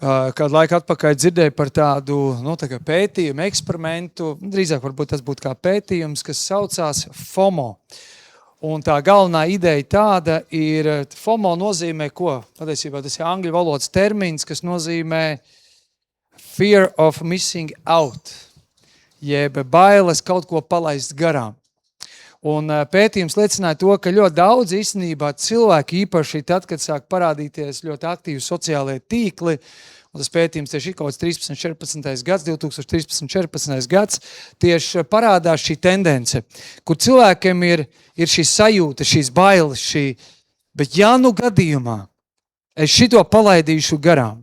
Kādu laiku atpakaļ dzirdēju par tādu tā kā pētījumu, eksperimentu, drīzāk varbūt tas būtu kā pētījums, kas saucās FOMO. Un tā galvenā ideja tāda ir, FOMO nozīmē ko? Patiesībā tas ir angļu valodas termins, kas nozīmē fear of missing out, jeb bailes kaut ko palaist garām. Un pētījums liecināja to, ka ļoti daudz īstenībā cilvēki, īpaši tad, kad sāk parādīties ļoti aktīvi sociālie tīkli, un tas pētījums tieši ir kaut kāds 13-14 gads, 2013-14 gads, tieši parādās šī tendence, kur cilvēkiem ir šī sajūta, šīs bailes, bet ja nu gadījumā es šito palaidīšu garām,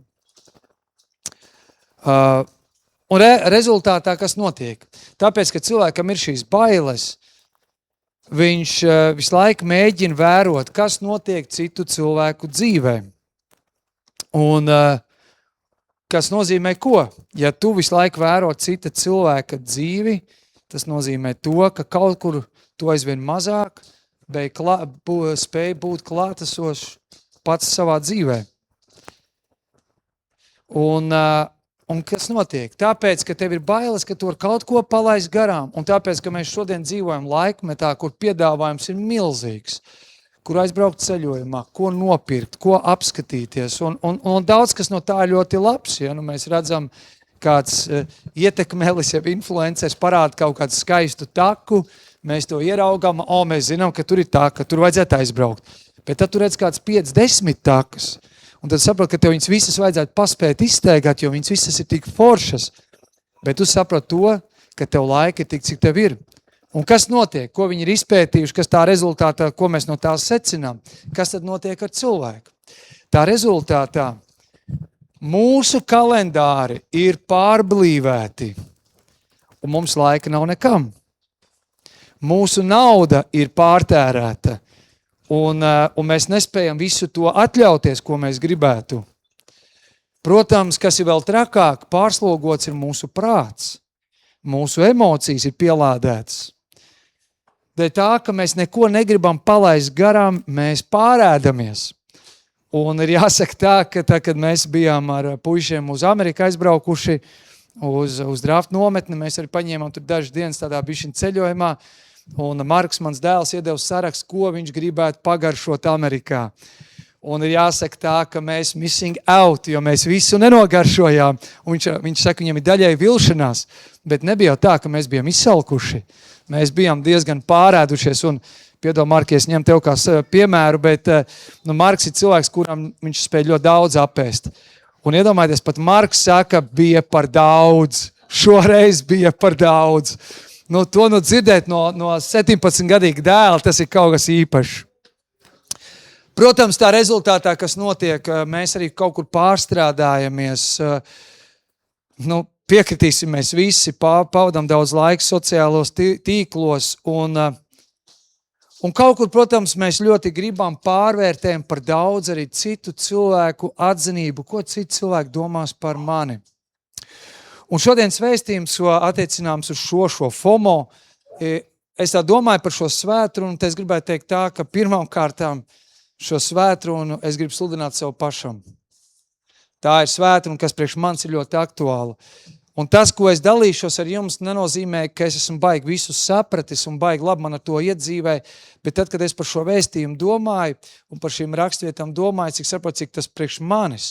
un rezultātā kas notiek? Tāpēc, ka cilvēkam ir šīs bailes, viņš visu laiku mēģina vērot, kas notiek citu cilvēku dzīvē. Un kas nozīmē ko? Ja tu visu laiku vēro cita cilvēka dzīvi, tas nozīmē to, ka kaut kur tu aizvien mazāk spēj būt klātesošs pats savā dzīvē. Un kas notiek? Tāpēc, ka tev ir bailes, ka tu var kaut ko palaist garām, un tāpēc, ka mēs šodien dzīvojam laikmetā, kur piedāvājums ir milzīgs, kur aizbraukt ceļojumā, ko nopirkt, ko apskatīties, un daudz, kas no tā ir ļoti labs, ja mēs redzam, kāds ietekmelis, ja influencers parāda kaut kādu skaistu taku, mēs to ieraugam, mēs zinām, ka tur ir taka, tur vajadzētu aizbraukt, bet tad tu redz kāds 5-10 takas, un tad saprot, ka tev viņas visas vajadzētu paspēt izsteigāt, jo viņas visas ir tik foršas. Bet tu saprot to, ka tev laika ir tik, cik tev ir. Un kas notiek? Ko viņi ir izpētījuši? Kas tā rezultātā, ko mēs no tās secinām? Kas tad notiek ar cilvēku? Tā rezultātā mūsu kalendāri ir pārblīvēti, un mums laika nav nekam. Mūsu nauda ir pārtērēta. Un mēs nespējam visu to atļauties, ko mēs gribētu. Protams, kas ir vēl trakāk, pārslogots ir mūsu prāts. Mūsu emocijas ir pielādētas. Dēļ tā, ka mēs neko negribam palaist garām, mēs pārēdamies. Un ir jāsaka tā, ka tā, kad mēs bijām ar puišiem uz Ameriku aizbraukuši, uz draft nometni, mēs arī paņēmām tur dažas dienas tādā bišķiņa ceļojumā, un Marks, mans dēls, iedeva sarakstu, ko viņš gribētu pagaršot Amerikā. Un ir jāsaka tā, ka mēs missing out, jo mēs visu nenogaršojām. Un viņš saka, viņam ir daļai vilšanās, bet nebija jau tā, ka mēs bijām izsalkuši. Mēs bijām diezgan pārēdušies, un piedod, Mark, es ņem tev kā piemēru, bet Marks ir cilvēks, kuram viņš spēj ļoti daudz apēst. Un iedomājieties, pat Marks saka, bija par daudz. Šoreiz bija par daudz. To dzirdēt no 17-gadīga dēla, tas ir kaut kas īpašs. Protams, tā rezultātā, kas notiek, mēs arī kaut kur pārstrādājamies, piekritīsim mēs visi, pavadam daudz laika sociālos tīklos, un kaut kur, protams, mēs ļoti gribam pārvērtējam par daudz arī citu cilvēku atzinību, ko citu cilvēku domās par mani. Un šodienas vēstījums attiecināms uz šo FOMO. Es tā domāju par šo svētrunu, un es gribētu teikt tā, ka pirmām kārtām šo svētrunu es gribu sludināt sev pašam. Tā ir svētruna, kas priekš manis ir ļoti aktuāla. Un tas, ko es dalīšos ar jums, nenozīmē, ka es esmu baigi visu sapratis un baigi labi man ar to iedzīvē, bet tad, kad es par šo vēstījumu domāju un par šīm rakstvietām domāju, cik tas priekš manis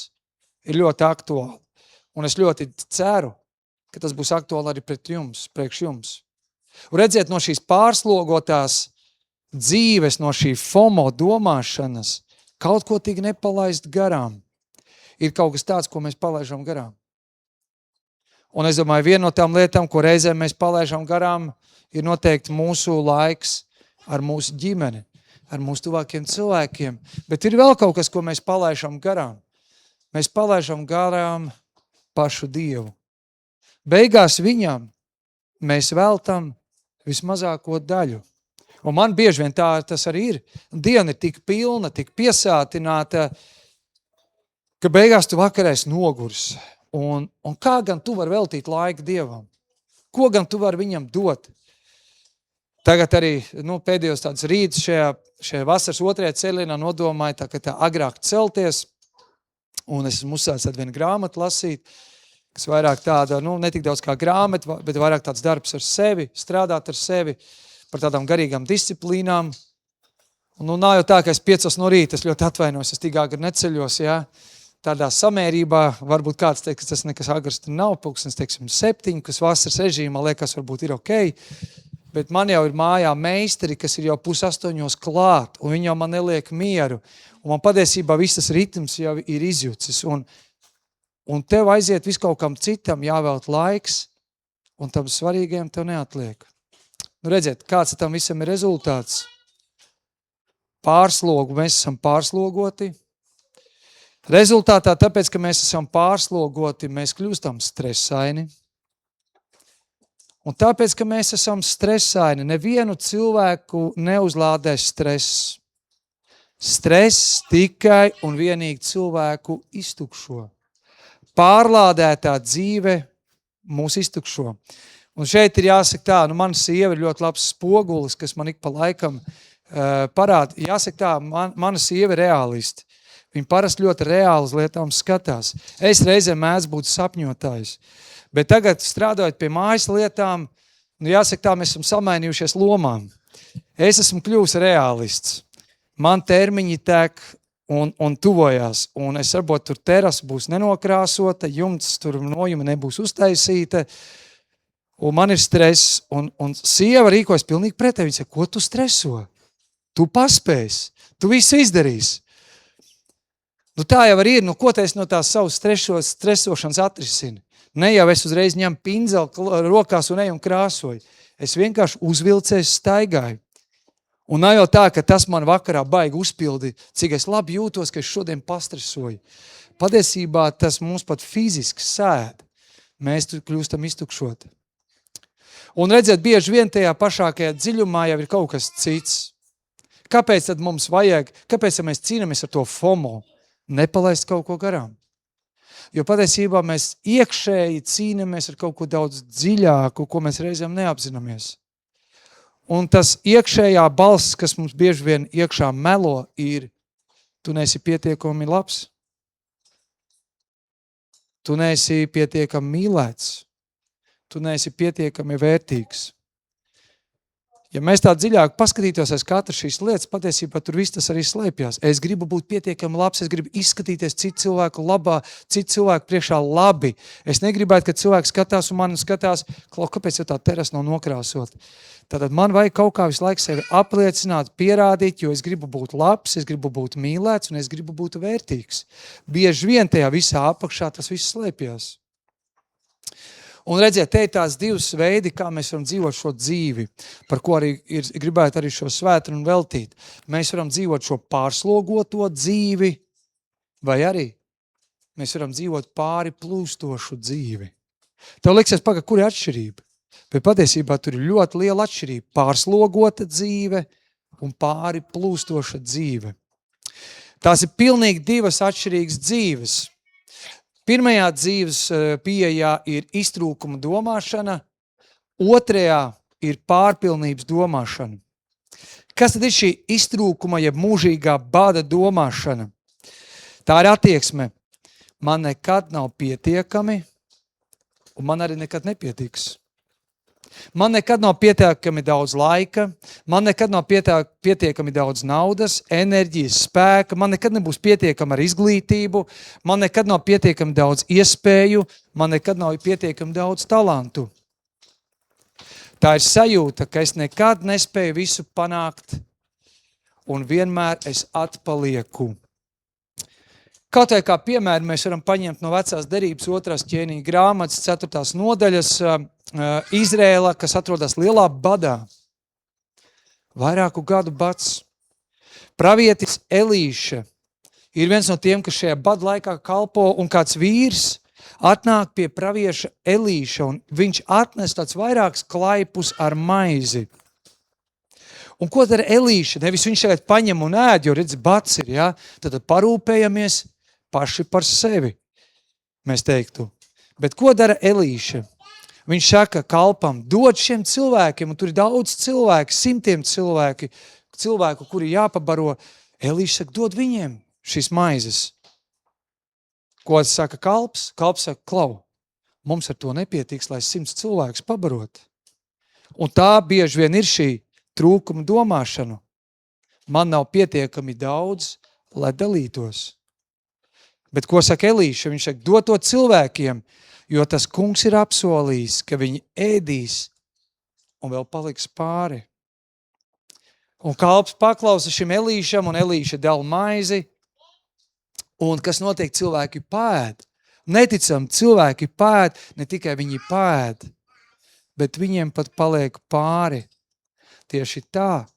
ir ļoti aktuāli. Un es ļoti ceru, ka tas būs aktuāli arī priekš jums. Un redziet, no šīs pārslogotās dzīves, no šī FOMO domāšanas, kaut ko tik nepalaist garām. Ir kaut kas tāds, ko mēs palaižam garām. Un es domāju, viena no tām lietām, ko reizēm mēs palaižam garām, ir noteikti mūsu laiks ar mūsu ģimeni, ar mūsu tuvākiem cilvēkiem. Bet ir vēl kaut kas, ko mēs palaižam garām. Mēs palaižam garām pašu Dievu. Beigās viņam mēs veltam vismazāko daļu. Un man bieži vien tā tas arī ir. Diena ir tik pilna, tik piesātināta, ka beigās tu vakarā esi noguris. Un kā gan tu vari veltīt laiku Dievam? Ko gan tu vari viņam dot? Tagad arī pēdējos tāds rīts šajā vasaras otrajā cēlienā nodomāju tā agrāk celties. un es esmu uzsācis vienu grāmatu lasīt, kas vairāk tāda, ne tik daudz kā grāmata, bet vairāk tāds darbs ar sevi, strādāt ar sevi, par tādām garīgām disciplīnām. Un nav jau tā, ka es 5 no rīta, es ļoti atvainojos, es tik agri neceļos, jā. Tādā samērībā, varbūt kāds teiks, ka tas nekas agrs nav, pulkstens, 7, kas vasaras režīmā liekas, varbūt ir okei. Bet man jau ir mājā meistari, kas ir jau 7:30 klāt, un viņi jau man neliek mieru. Un man patiesībā viss tas ritms jau ir izjucis. Un tev aiziet visu kaut kam citam, jāvēlt laiks, un tam svarīgiem tev neatliek. Redziet, kāds tam visam ir rezultāts? Pārslogu, mēs esam pārslogoti. Rezultātā, tāpēc, ka mēs esam pārslogoti, mēs kļūstam stresaini. Un tāpēc, ka mēs esam stresaini, nevienu cilvēku neuzlādē stress. Stress tikai un vienīgi cilvēku iztukšo. Pārlādētā dzīve mūs iztukšo. Un šeit ir jāsaka tā, mana sieva ir ļoti labs spogulis, kas man ik pa laikam parāda. Jāsaka tā, mana sieva ir reālisti. Viņa parasti ļoti reāli uz lietām skatās. Es reizēm mēdz būt sapņotājs. Bet tagad strādājot pie mājas lietām, jāsaka tā, mēs esam samainījušies lomām. Es esmu kļuvis reālists. Man termiņi tek un tuvojās. Un es varbūt tur terasa būs nenokrāsota, jumts tur nojuma nebūs uztaisīta. Un man ir stress. Un sieva rīkojas pilnīgi pretēji. Viņa saka, ko tu streso? Tu paspēs. Tu visu izdarīsi. Tā jau arī ir, ko es no tās savas stresošanas atrisinu. Ne jau es uzreiz ņem pinzeli rokās un eju un krāsoju. Es vienkārši uzvilcēs staigāju. Un nav jau tā, ka tas man vakarā baigi uzpildi, cik es labi jūtos, ka es šodien pastresoju. Patiesībā tas mums pat fiziski sēd. Mēs tur kļūstam iztukšoti. Un redziet, bieži vien tajā pašākajā dziļumā jau ir kaut kas cits. Kāpēc tad mums vajag, kāpēc mēs cīnamies ar to FOMO? Nepalaist kaut ko garām. Jo patiesībā mēs iekšēji cīnamies ar kaut ko daudz dziļāku, ko mēs reizēm neapzināmies. Un tas iekšējā balss, kas mums bieži vien iekšā melo, ir, tu neesi pietiekami labs. Tu neesi pietiekami mīlēts. Tu neesi pietiekami vērtīgs. Ja mēs tā dziļāk paskatītos aiz katras šīs lietas, patiesībā tur viss tas arī slēpjas. Es gribu būt pietiekami labs, es gribu izskatīties citu cilvēku labā, citu cilvēku priekšā labi. Es negribētu, ka cilvēks skatās un man skatās, kāpēc jau tā terasa nav nokrāsot. Tātad man vajag kaut kā visu laiku sevi apliecināt, pierādīt, jo es gribu būt labs, es gribu būt mīlēts un es gribu būt vērtīgs. Bieži vien tajā visā apakšā tas viss slēpjas. Un redziet, te ir tās divas veidi, kā mēs varam dzīvot šo dzīvi, par ko arī gribētu arī šo svētdienu veltīt. Mēs varam dzīvot šo pārslogoto dzīvi, vai arī mēs varam dzīvot pāri plūstošu dzīvi. Tev liksies, kur ir atšķirība? Bet patiesībā tur ir ļoti liela atšķirība. Pārslogota dzīve un pāri plūstoša dzīve. Tās ir pilnīgi divas atšķirīgas dzīves. Pirmajā dzīves pieejā ir iztrūkuma domāšana, otrajā ir pārpilnības domāšana. Kas tad ir šī iztrūkuma, jeb mūžīgā bada domāšana? Tā ir attieksme. Man nekad nav pietiekami, un man arī nekad nepietiks. Man nekad nav pietiekami daudz laika, man nekad nav pietiekami daudz naudas, enerģijas, spēka, man nekad nebūs pietiekami ar izglītību, man nekad nav pietiekami daudz iespēju, man nekad nav pietiekami daudz talantu. Tā ir sajūta, ka es nekad nespēju visu panākt un vienmēr es atpalieku. Kaut vai kā piemēru mēs varam paņemt no vecās derības 2. ķēniņa grāmatas 4. nodaļas Izrēla, kas atrodas lielā badā. Vairāku gadu bads. Pravietis Elīša ir viens no tiem, kas šajā bada laikā kalpo, un kāds vīrs atnāk pie pravieša Elīša, un viņš atnes tāds vairākus klaipus ar maizi. Un ko dara Elīša? Nevis viņš tagad paņem un ēd, jo redz, bads ir, ja? Tad parūpējamies paši par sevi, mēs teiktu. Bet ko dara Elīša? Viņš saka kalpam, dod šiem cilvēkiem, un tur ir daudz cilvēku, 100 cilvēku, kuri jāpabaro. Elīša saka, dod viņiem šīs maizes. Ko saka kalps? Kalps saka, klau, mums ar to nepietiks, lai 100 cilvēkus pabarot. Un tā bieži vien ir šī trūkuma domāšana. Man nav pietiekami daudz, lai dalītos. Bet ko saka Elīša? Viņš saka, dod to cilvēkiem, jo tas kungs ir apsolījis, ka viņi ēdīs un vēl paliks pāri. Un kalps paklausa šim Elīšam, un Elīša dala maizi. Un kas notiek? Cilvēki pēd. Neticam, cilvēki pēd, ne tikai viņi pēd, bet viņiem pat paliek pāri. Tieši tā,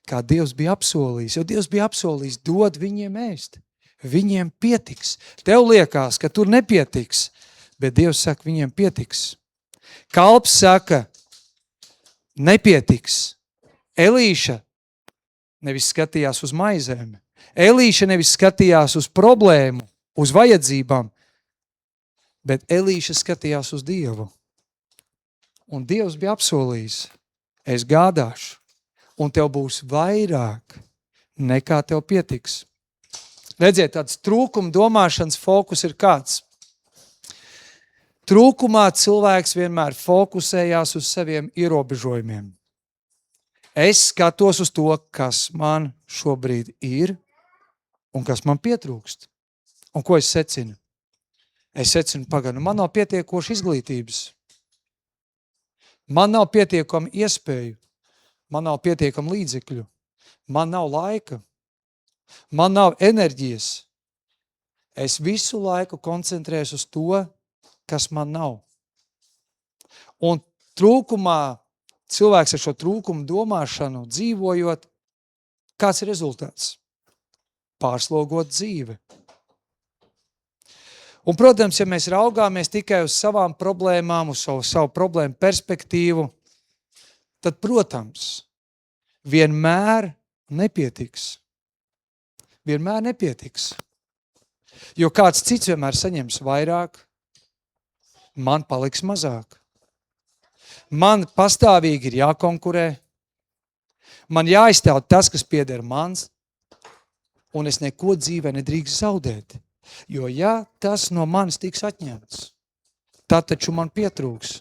kā Dievs bija apsolījis. Jo Dievs bija apsolījis, dod viņiem ēst. Viņiem pietiks. Tev liekas, ka tur nepietiks, bet Dievs saka, viņiem pietiks. Kalps saka, nepietiks. Elīša nevis skatījās uz maizēm. Elīša nevis skatījās uz problēmu, uz vajadzībām, bet Elīša skatījās uz Dievu. Un Dievs bija apsolījis, es gādāšu, un tev būs vairāk nekā tev pietiks. Redziet, tāds trūkuma domāšanas fokus ir kāds. Trūkumā cilvēks vienmēr fokusējās uz saviem ierobežojumiem. Es skatos uz to, kas man šobrīd ir un kas man pietrūkst. Un ko es secinu? Es secinu, man nav pietiekoši izglītības. Man nav pietiekami iespēju. Man nav pietiekami līdzekļu. Man nav laika. Man nav enerģijas. Es visu laiku koncentrēs uz to, kas man nav. Un trūkumā, cilvēks ar šo trūkumu domāšanu dzīvojot, kāds ir rezultāts? Pārslogot dzīve. Un, protams, ja mēs raugāmies tikai uz savām problēmām, uz savu problēmu perspektīvu, tad, protams, vienmēr nepietiks. Vienmēr nepietiks. Jo kāds cits vienmēr saņems vairāk, man paliks mazāk. Man pastāvīgi ir jākonkurē, man jāizstāv tas, kas pieder mans, un es neko dzīvē nedrīkst zaudēt. Jo ja tas no manis tiks atņemts, tad taču man pietrūks.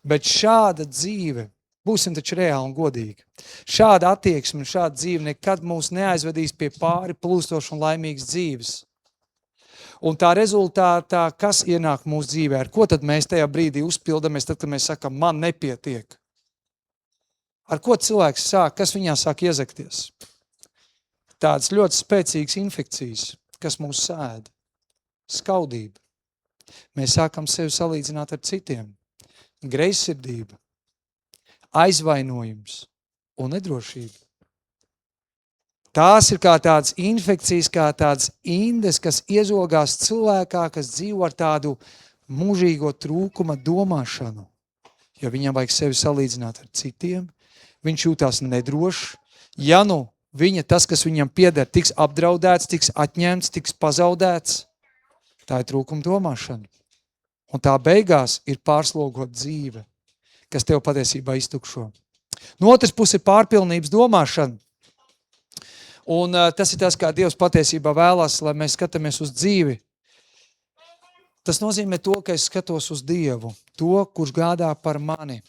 Bet šāda dzīve, būsim taču reāli un godīgi, šāda attieksme un šāda dzīve nekad mūs neaizvedīs pie pāri plūstošu un laimīgas dzīves. Un tā rezultātā, kas ienāk mūsu dzīvē, ar ko tad mēs tajā brīdī uzpildamies, tad, kad mēs sakam, man nepietiek? Ar ko cilvēks sāk, kas viņā sāk iezakties? Tādas ļoti spēcīgas infekcijas, kas mūs sēda. Skaudība. Mēs sākam sevi salīdzināt ar citiem. Greizsirdība, aizvainojums un nedrošība. Tās ir kā tādas infekcijas, kā tādas indes, kas iezogās cilvēkā, kas dzīvo ar tādu mūžīgo trūkuma domāšanu. Jo viņam vajag sevi salīdzināt ar citiem, viņš jūtās nedrošs. Ja nu viņa tas, kas viņam pieder, tiks apdraudēts, tiks atņemts, tiks pazaudēts, tā ir trūkuma domāšana. Un tā beigās ir pārslogot dzīve, kas tev patiesībā iztukšo. No otras puses ir pārpilnības domāšana. Un tas ir tas, kā Dievs patiesībā vēlās, lai mēs skatāmies uz dzīvi. Tas nozīmē to, ka es skatos uz Dievu, to, kurš gādā par mani.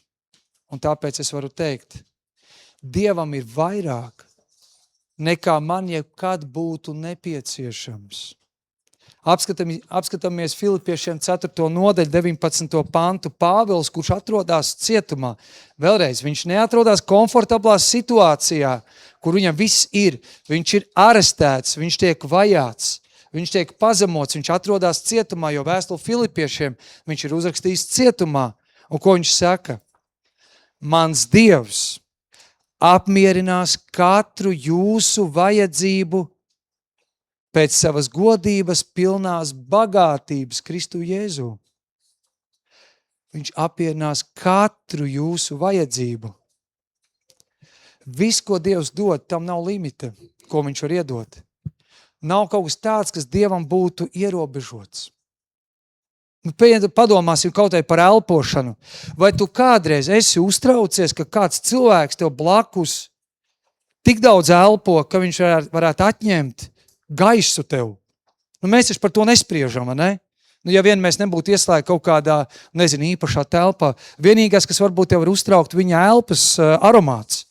Un tāpēc es varu teikt, Dievam ir vairāk, nekā man jebkad būtu nepieciešams. Apskatāmies Filipiešiem 4. nodaļu 19. pantu. Pāvils, kurš atrodas cietumā, vēlreiz, viņš neatrodas komfortablā situācijā, kur viņam viss ir. Viņš ir arestēts, viņš tiek vajāts, viņš tiek pazemots, viņš atrodas cietumā, jo vēstuli Filipiešiem viņš ir uzrakstījis cietumā. Un ko viņš saka? Mans Dievs apmierinās katru jūsu vajadzību pēc savas godības pilnās bagātības Kristu Jēzu. Viņš apmierinās katru jūsu vajadzību. Viss, ko Dievs dod, tam nav limita, ko viņš var iedot. Nav kaut kas tāds, kas Dievam būtu ierobežots. Padomāsim kaut vai par elpošanu. Vai tu kādreiz esi uztraucies, ka kāds cilvēks tev blakus tik daudz elpo, ka viņš varētu atņemt gaisu tev? Nu, mēs taču par to nespriežam, vai ne? Nu, ja vien mēs nebūtu ieslēgti kaut kādā, īpašā telpā, vienīgais, kas varbūt tev var uztraukt, viņa elpas aromāts.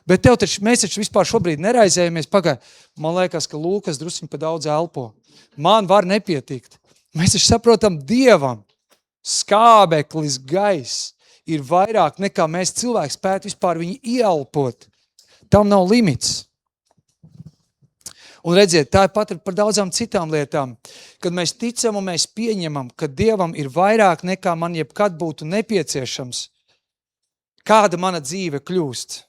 Bet mēs taču vispār šobrīd neraizējamies, man liekas, ka Lūkas drusciņ pa daudz elpo. Man var nepietikt. Mēs taču saprotam, Dievam skābeklis gaiss ir vairāk nekā mēs cilvēki spētu vispār viņu ieelpot. Tam nav limits. Un redziet, tā ir pat par daudzām citām lietām. Kad mēs ticam un mēs pieņemam, ka Dievam ir vairāk nekā man jebkad būtu nepieciešams, kāda mana dzīve kļūst.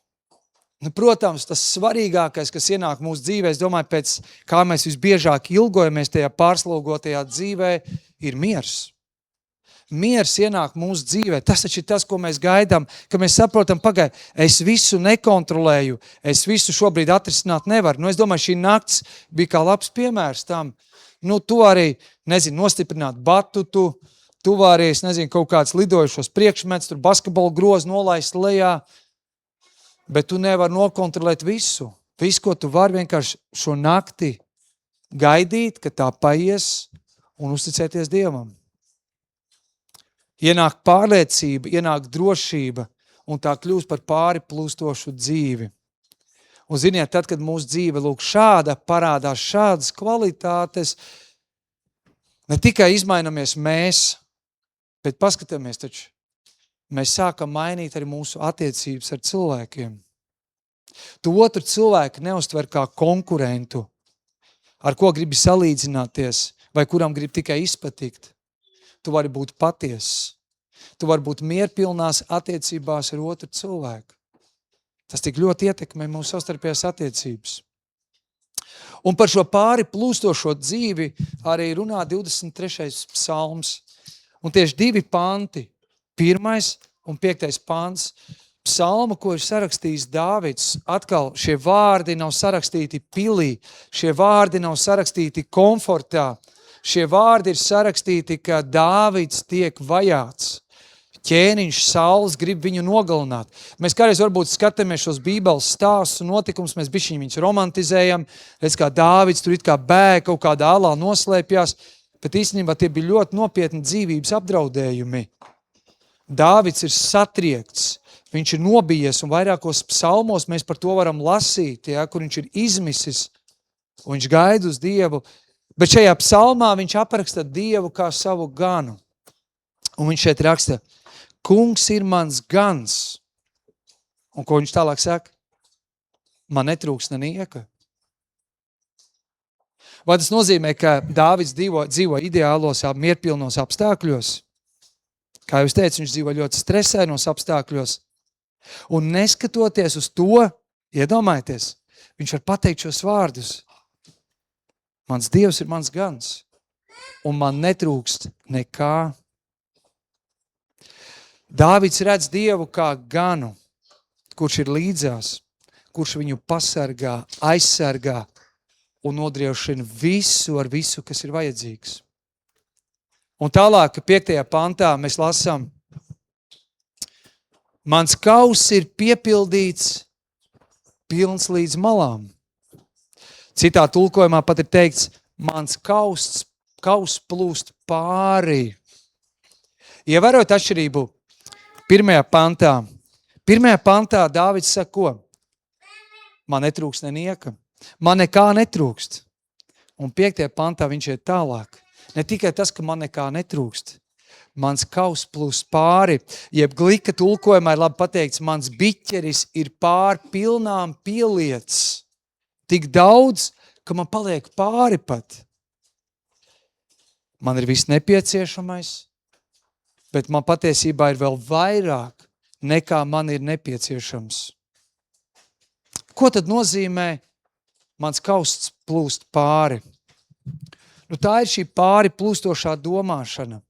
Nu, protams, tas svarīgākais, kas ienāk mūsu dzīvē, es domāju, pēc kā mēs visbiežāk ilgojamies tajā pārslogotajā dzīvē, ir miers. Miers ienāk mūsu dzīvē. Tas taču ir tas, ko mēs gaidām, ka mēs saprotam, es visu nekontrolēju, es visu šobrīd atrisināt nevaru. Nu, es domāju, šī nakts bija kā labs piemērs tam. Nu, tu arī, nostiprināt batutu, tu vari, kaut kāds lidojušos priekšmets, tur basketbola grozu nolaist lejā, bet tu nevari nokontrolēt visu. Visu, ko tu vari vienkārši šo nakti gaidīt, ka tā paies un uzticēties Dievam. Ienāk pārliecība, ienāk drošība, un tā kļūst par pāri plūstošu dzīvi. Un ziniet, tad, kad mūsu dzīve šāda parādās, šādas kvalitātes, ne tikai izmainamies mēs, bet paskatāmies taču, mēs sākam mainīt arī mūsu attiecības ar cilvēkiem. Tu otru cilvēku neuztver kā konkurentu, ar ko gribi salīdzināties, vai kuram gribi tikai izpatikt. Tu vari būt patiess. Tu vari būt mierpilnās attiecībās ar otru cilvēku. Tas tik ļoti ietekmē mūsu savstarpējās attiecības. Un par šo pāri plūstošo dzīvi arī runā 23. psalms. Un tieši 2 panti, 1. un 5. pants, psalma, ko ir sarakstījis Dāvids. Atkal, šie vārdi nav sarakstīti pilī, šie vārdi nav sarakstīti komfortā. Šie vārdi ir sarakstīti, ka Dāvids tiek vajāts. Ķēniņš Sauls grib viņu nogalināt. Mēs kādreiz varbūt skatāmies šos bībeles stāstus un notikumus, mēs bišķiņ viņus romantizējam, redz kā Dāvids tur it kā bēg, kaut kādā alā noslēpjās, bet īstenībā tie bija ļoti nopietni dzīvības apdraudējumi. Dāvids ir satriekts, viņš ir nobijies un vairākos psalmos mēs par to varam lasīt, ja, kur viņš ir izmisis un viņš gaida uz Dievu. Bet šajā psalmā viņš apraksta Dievu kā savu ganu. Un viņš šeit raksta, Kungs ir mans gans. Un ko viņš tālāk saka? Man netrūks nenieka. Vai tas nozīmē, ka Dāvids dzīvo ideālos, mierpilnos apstākļos? Kā jūs teicu, viņš dzīvo ļoti stresēnos apstākļos. Un neskatoties uz to, iedomājieties, viņš var pateikt šos vārdus. Mans Dievs ir mans gans, un man netrūkst nekā. Dāvids redz Dievu kā ganu, kurš ir līdzās, kurš viņu pasargā, aizsargā un nodriešina visu ar visu, kas ir vajadzīgs. Un tālāk, 5. pantā mēs lasām, mans kauss ir piepildīts, pilns līdz malām. Citā tulkojumā pat ir teikts, mans kauss plūst pāri. Ievērojot atšķirību 1. pantā. 1. pantā Dāvids saka, ko? Man netrūkst nenieka. Man nekā netrūkst. Un 5. pantā viņš iet tālāk. Ne tikai tas, ka man nekā netrūkst. Mans kauss plūst pāri. Jeb glika tulkojumā ir labi pateikts, mans biķeris ir pār pilnām pieliets. Tik daudz, ka man paliek pāri pat. Man ir viss nepieciešamais, bet man patiesībā ir vēl vairāk, nekā man ir nepieciešams. Ko tad nozīmē mans kausts plūst pāri? Nu, tā ir šī pāri plūstošā domāšana.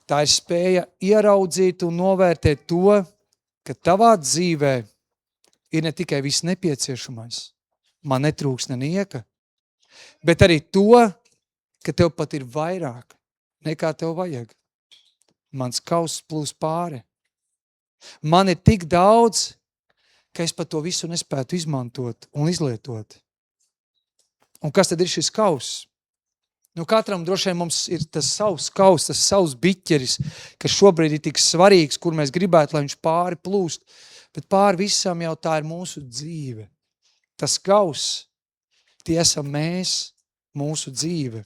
Tā ir spēja ieraudzīt un novērtēt to, ka tavā dzīvē ir ne tikai viss nepieciešamais, man netrūks nenieka, bet arī to, ka tev pat ir vairāk, nekā tev vajag. Mans kauss plūst pāri. Man ir tik daudz, ka es pat to visu nespētu izmantot un izlietot. Un kas tad ir šis kauss? Nu, katram droši vien mums ir tas savs kaus, tas savs biķeris, kas šobrīd ir tik svarīgs, kur mēs gribētu, lai viņš pāri plūst. Bet pāri visam jau tā ir mūsu dzīve. Tas kaus, tie esam mēs, mūsu dzīve.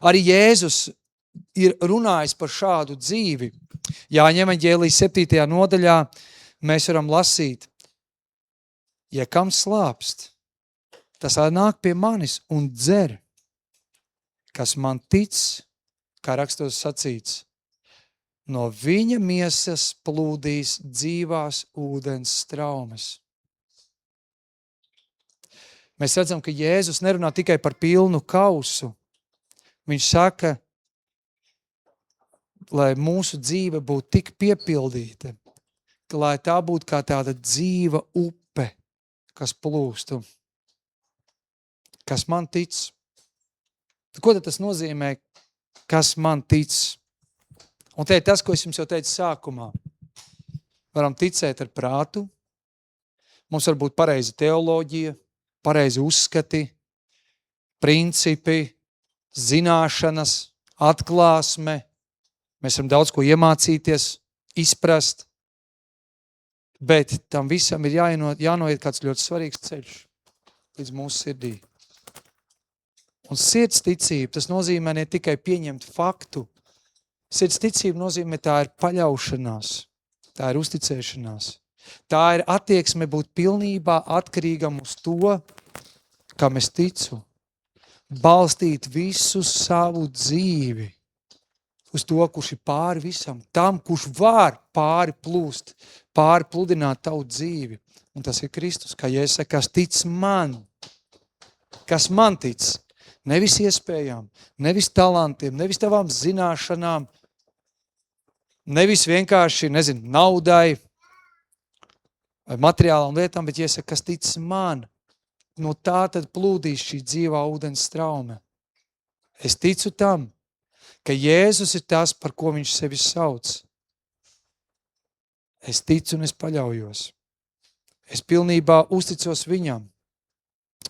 Arī Jēzus ir runājis par šādu dzīvi. Jāņa evaņģēlijas 7. nodaļā mēs varam lasīt, ja kam slāpst, tas nāk pie manis un dzer, kas man tic, kā rakstos sacīts, no viņa miesas plūdīs dzīvās ūdens straumes. Mēs redzam, ka Jēzus nerunā tikai par pilnu kausu. Viņš saka, lai mūsu dzīve būtu tik piepildīta, ka lai tā būtu kā tāda dzīva upe, kas plūstu. Kas man tic? Ko tad tas nozīmē, kas man tic? Un te ir tas, ko es jums jau teicu sākumā. Varam ticēt ar prātu, mums var būt pareiza teoloģija, pareizi uzskati, principi, zināšanas, atklāsme. Mēs varam daudz ko iemācīties, izprast, bet tam visam ir jānoiet kāds ļoti svarīgs ceļš līdz mūsu sirdī. Un sirds ticība, tas nozīmē ne tikai pieņemt faktu. Sirds ticība nozīmē, tā ir paļaušanās, tā ir uzticēšanās. Tā ir attieksme būt pilnībā atkarīgam uz to, kam es ticu. Balstīt visu savu dzīvi uz to, kurš ir pāri visam, tam, kurš var pāri plūst, pāri pludināt tavu dzīvi. Un tas ir Kristus, kā Jēzus saka, kas man tic, nevis iespējām, nevis talantiem, nevis tavām zināšanām, nevis vienkārši, naudai vai materiālām lietām, bet Jēzus saka, kas tic man, no tā tad plūdīs šī dzīvā ūdens straume. Es ticu tam, ka Jēzus ir tas, par ko viņš sevi sauc. Es ticu un es paļaujos. Es pilnībā uzticos viņam.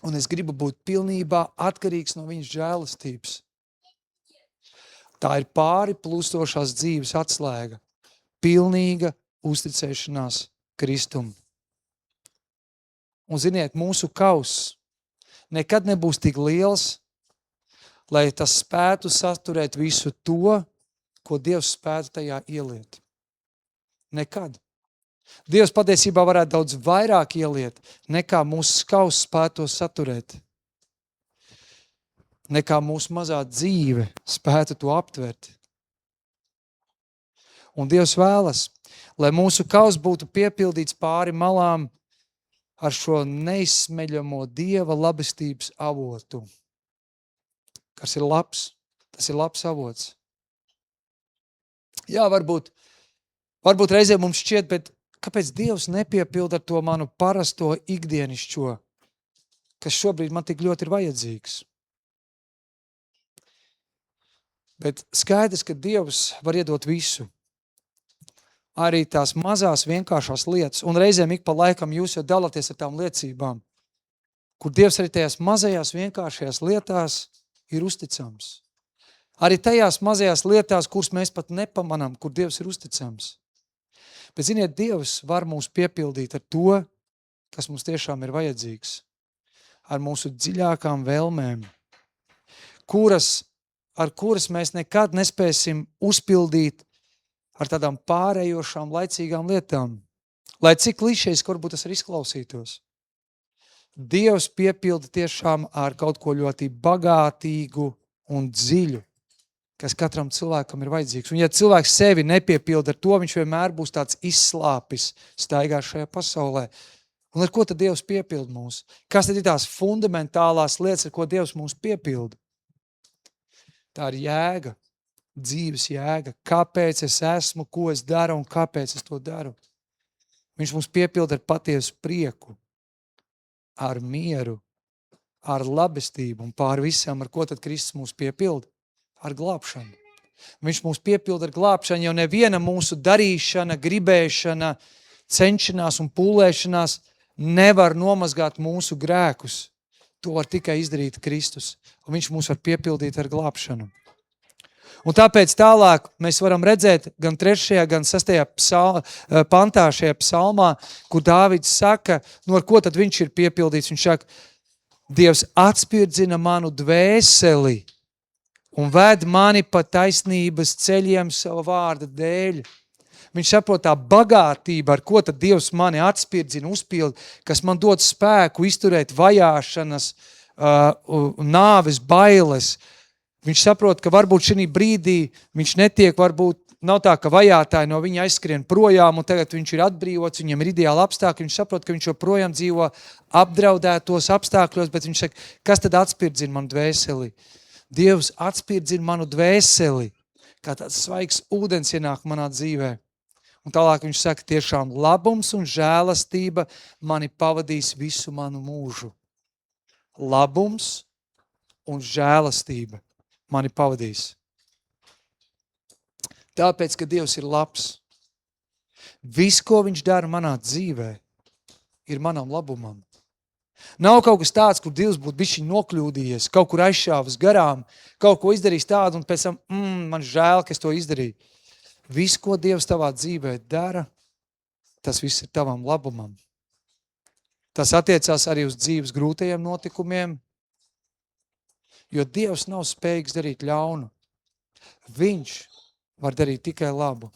Un es gribu būt pilnībā atkarīgs no viņas žēlastības. Tā ir pāri plūstošās dzīves atslēga. Pilnīga uzticēšanās Kristum. Un ziniet, mūsu kauss nekad nebūs tik liels, lai tas spētu saturēt visu to, ko Dievs spētu tajā ieliet. Nekad. Dievs patiesībā varētu daudz vairāk ieliet, nekā mūsu kauss spētu saturēt. Nekā mūsu mazā dzīve spētu to aptvert. Un Dievs vēlas, lai mūsu kauss būtu piepildīts pāri malām ar šo neizsmeļamo Dieva labestības avotu. Kas ir labs, tas ir labs avots. Jā, varbūt reizē mums šķiet, bet kāpēc Dievs nepiepilda ar to manu parasto ikdienišķo, kas šobrīd man tik ļoti ir vajadzīgs? Bet skaidrs, ka Dievs var iedot visu. Arī tās mazās vienkāršās lietas. Un reizēm ik pa laikam jūs jau dalāties ar tām liecībām, kur Dievs arī tajās mazajās vienkāršajās lietās ir uzticams. Arī tajās mazajās lietās, kuras mēs pat nepamanām, kur Dievs ir uzticams. Bet ziniet, Dievs var mūs piepildīt ar to, kas mums tiešām ir vajadzīgs. Ar mūsu dziļākām vēlmēm, ar kuras mēs nekad nespēsim uzpildīt ar tādām pārējošām, laicīgām lietām. Lai cik klišejs, varbūt tas arī izklausītos. Dievs piepilda tiešām ar kaut ko ļoti bagātīgu un dziļu, kas katram cilvēkam ir vajadzīgs. Un ja cilvēks sevi nepiepilda ar to, viņš vienmēr būs tāds izslāpis, staigā šajā pasaulē. Un ar ko tad Dievs piepilda mūs? Kas tad ir tās fundamentālās lietas, ar ko Dievs mūs piepilda? Tā ir jēga, dzīves jēga. Kāpēc es esmu, ko es daru un kāpēc es to daru? Viņš mums piepilda ar patiesu prieku, ar mieru, ar labestību un pār visam, ar ko tad Kristus mūs piepilda? Ar glābšanu. Viņš mūs piepilda ar glābšanu, jo neviena mūsu darīšana, gribēšana, cenšanās un pūlēšanās nevar nomazgāt mūsu grēkus. To var tikai izdarīt Kristus, un viņš mūs var piepildīt ar glābšanu. Un tāpēc tālāk mēs varam redzēt gan 3. gan 6. pantā šajā psalmā, kur Dāvids saka, ar ko tad viņš ir piepildīts. Viņš saka, Dievs atspirdzina manu dvēseli un ved mani pa taisnības ceļiem sava vārda dēļ. Viņš saprot tā bagātība, ar ko tad Dievs mani atspirdzina, uzpild, kas man dod spēku izturēt vajāšanas, nāves bailes. Viņš saprot, ka varbūt šī brīdī viņš netiek, varbūt nav tā, ka vajātāji no viņa aizskrien projām un tagad viņš ir atbrīvots, viņam ir ideāli apstākļi. Viņš saprot, ka viņš joprojām dzīvo apdraudētos apstākļos, bet viņš saka, kas tad atspirdzina manu dvēseli? Dievs atspirdzina manu dvēseli, kā tāds svaigs ūdens ienāk manā dzīvē. Un tālāk viņš saka, tiešām labums un žēlastība mani pavadīs visu manu mūžu. Labums un žēlastība mani pavadīs. Tāpēc, ka Dievs ir labs. Viss, ko viņš dara manā dzīvē, ir manam labumam. Nav kaut kas tāds, kur Dievs būtu bišķiņ nokļūdījies, kaut kur aizšāvis garām, kaut ko izdarījis tādu un pēc tam, man žēl, ka es to izdarīju. Viss, ko Dievs tavā dzīvē dara, tas viss ir tavam labumam. Tas attiecās arī uz dzīves grūtajiem notikumiem, jo Dievs nav spējīgs darīt ļaunu. Viņš var darīt tikai labu.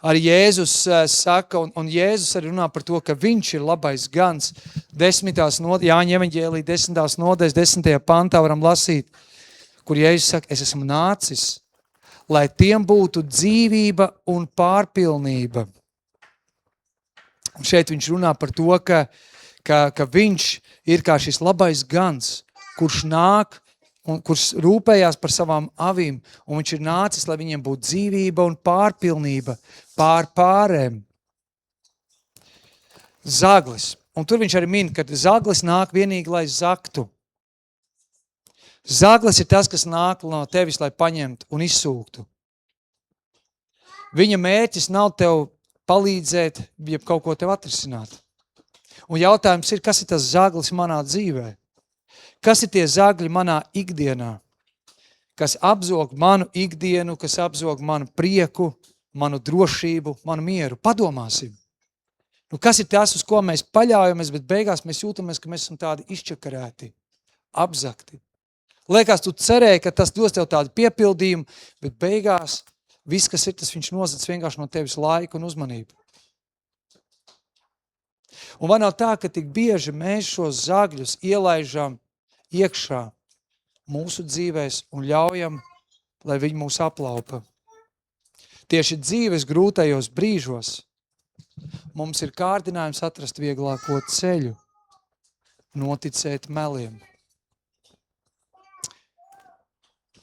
Arī Jēzus saka, un Jēzus arī runā par to, ka viņš ir labais gans. Jāņa evaņģēlī 10. nodaļas 10. pantā varam lasīt, kur Jēzus saka, es esmu nācis, lai tiem būtu dzīvība un pārpilnība. Un šeit viņš runā par to, ka viņš ir kā šis labais gans, kurš nāk un kurš rūpējās par savām avīm, un viņš ir nācis, lai viņiem būtu dzīvība un pārpilnība pār pārēm. Zaglis. Un tur viņš arī min, ka zaglis nāk vienīgi, lai zaktu. Zaglis ir tas, kas nāk no tevis, lai paņemtu un izsūktu. Viņa mērķis nav tev palīdzēt, ja kaut ko tev atrisināt. Un jautājums ir, kas ir tas zaglis manā dzīvē? Kas ir tie zagļi manā ikdienā? Kas apzog manu ikdienu, kas apzog manu prieku, manu drošību, manu mieru? Padomāsim. Kas ir tas, uz ko mēs paļaujamies, bet beigās mēs jūtamies, ka mēs esam tādi izčakarēti, apzakti. Liekas, tu cerēji, ka tas dos tev tādu piepildījumu, bet beigās viss, kas ir, tas viņš nozac vienkārši no tevis laiku un uzmanību. Un vai nav tā, ka tik bieži mēs šos zagļus ielaižam iekšā mūsu dzīvēs un ļaujam, lai viņi mūs aplaupa. Tieši dzīves grūtajos brīžos mums ir kārdinājums atrast vieglāko ceļu, noticēt meliem.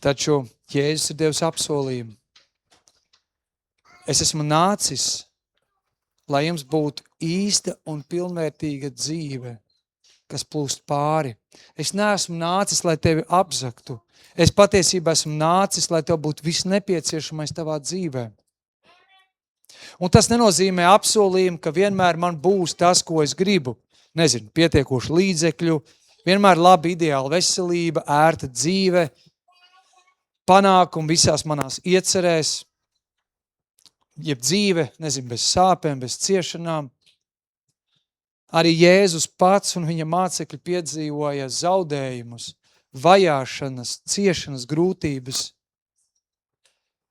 Taču Jēzus ir devis apsolījumu. Es esmu nācis, lai jums būtu īsta un pilnvērtīga dzīve, kas plūst pāri. Es neesmu nācis, lai tevi apzaktu. Es patiesībā esmu nācis, lai tev būtu viss nepieciešamais tavā dzīvē. Un tas nenozīmē apsolījumu, ka vienmēr man būs tas, ko es gribu. Nezinu, pietiekoši līdzekļu, vienmēr laba ideāla veselība, ērta dzīve, panākumi visās manās iecerēs, jeb dzīve, nezinu, bez sāpēm, bez ciešanām. Arī Jēzus pats un viņa mācekļi piedzīvoja zaudējumus, vajāšanas, ciešanas, grūtības.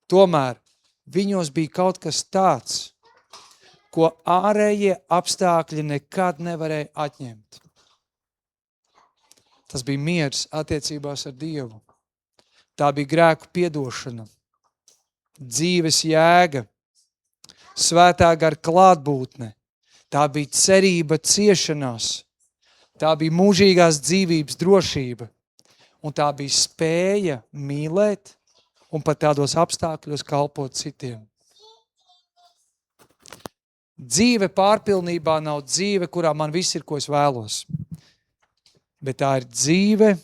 Tomēr viņos bija kaut kas tāds, ko ārējie apstākļi nekad nevarēja atņemt. Tas bija miers attiecībās ar Dievu. Tā bija grēku piedošana, dzīves jēga, svētā gara klātbūtne. Tā bija cerība ciešanās, tā bija mūžīgās dzīvības drošība, un tā bija spēja mīlēt un pat tādos apstākļos kalpot citiem. Dzīve pārpilnībā nav dzīve, kurā man viss ir, ko es vēlos, bet tā ir dzīve,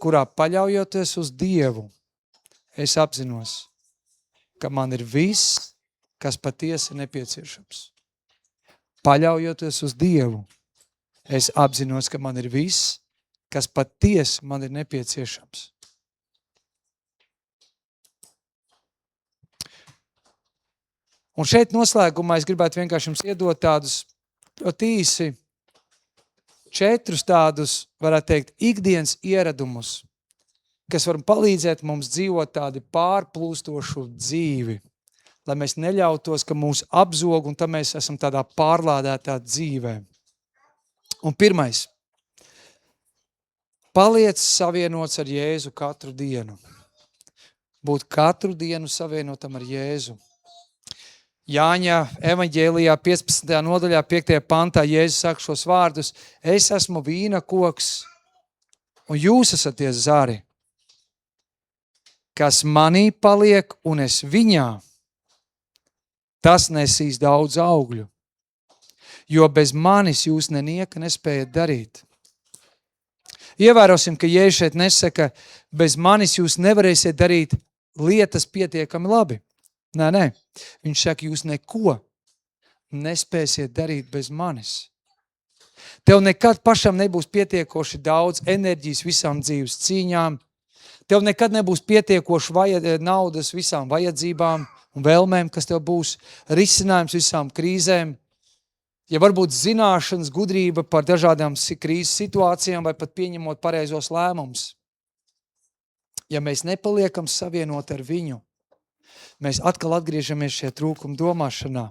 kurā paļaujoties uz Dievu, es apzinos, ka man ir viss, kas patiesi ir nepieciešams. Paļaujoties uz Dievu, Es apzinos, ka man ir viss, kas patiesi man ir nepieciešams. Un šeit noslēgumā es gribētu vienkārši jums iedot tādus ļoti īsi 4 tādus, varētu teikt, ikdienas ieradumus, kas var palīdzēt mums dzīvot tādi pārplūstošu dzīvi, lai mēs neļautos, ka mūs apzog un tad mēs esam tādā pārlādētā dzīvē. Un pirmais, paliec savienots ar Jēzu katru dienu. Būt katru dienu savienotam ar Jēzu. Jāņa evaņģēlijā 15. nodaļā 5. pantā Jēzus saka šos vārdus: es esmu vīna koks, un jūs esat tie zari, kas manī paliek un es viņā, tas nesīs daudz augļu, jo bez manis jūs nenieka nespējat darīt. Ievērosim, ka Jēzus šeit nesaka, bez manis jūs nevarēsiet darīt lietas pietiekami labi. Nē. Viņš saka, jūs neko nespēsiet darīt bez manis. Tev nekad pašam nebūs pietiekoši daudz enerģijas visām dzīves cīņām. Tev nekad nebūs pietiekoši naudas visām vajadzībām un vēlmēm, kas tev būs, risinājums visām krīzēm. Ja varbūt zināšanas, gudrība par dažādām krīzes situācijām vai pat pieņemot pareizos lēmumus. Ja mēs nepaliekam savienot ar viņu, mēs atkal atgriežamies šie trūkumi domāšanā.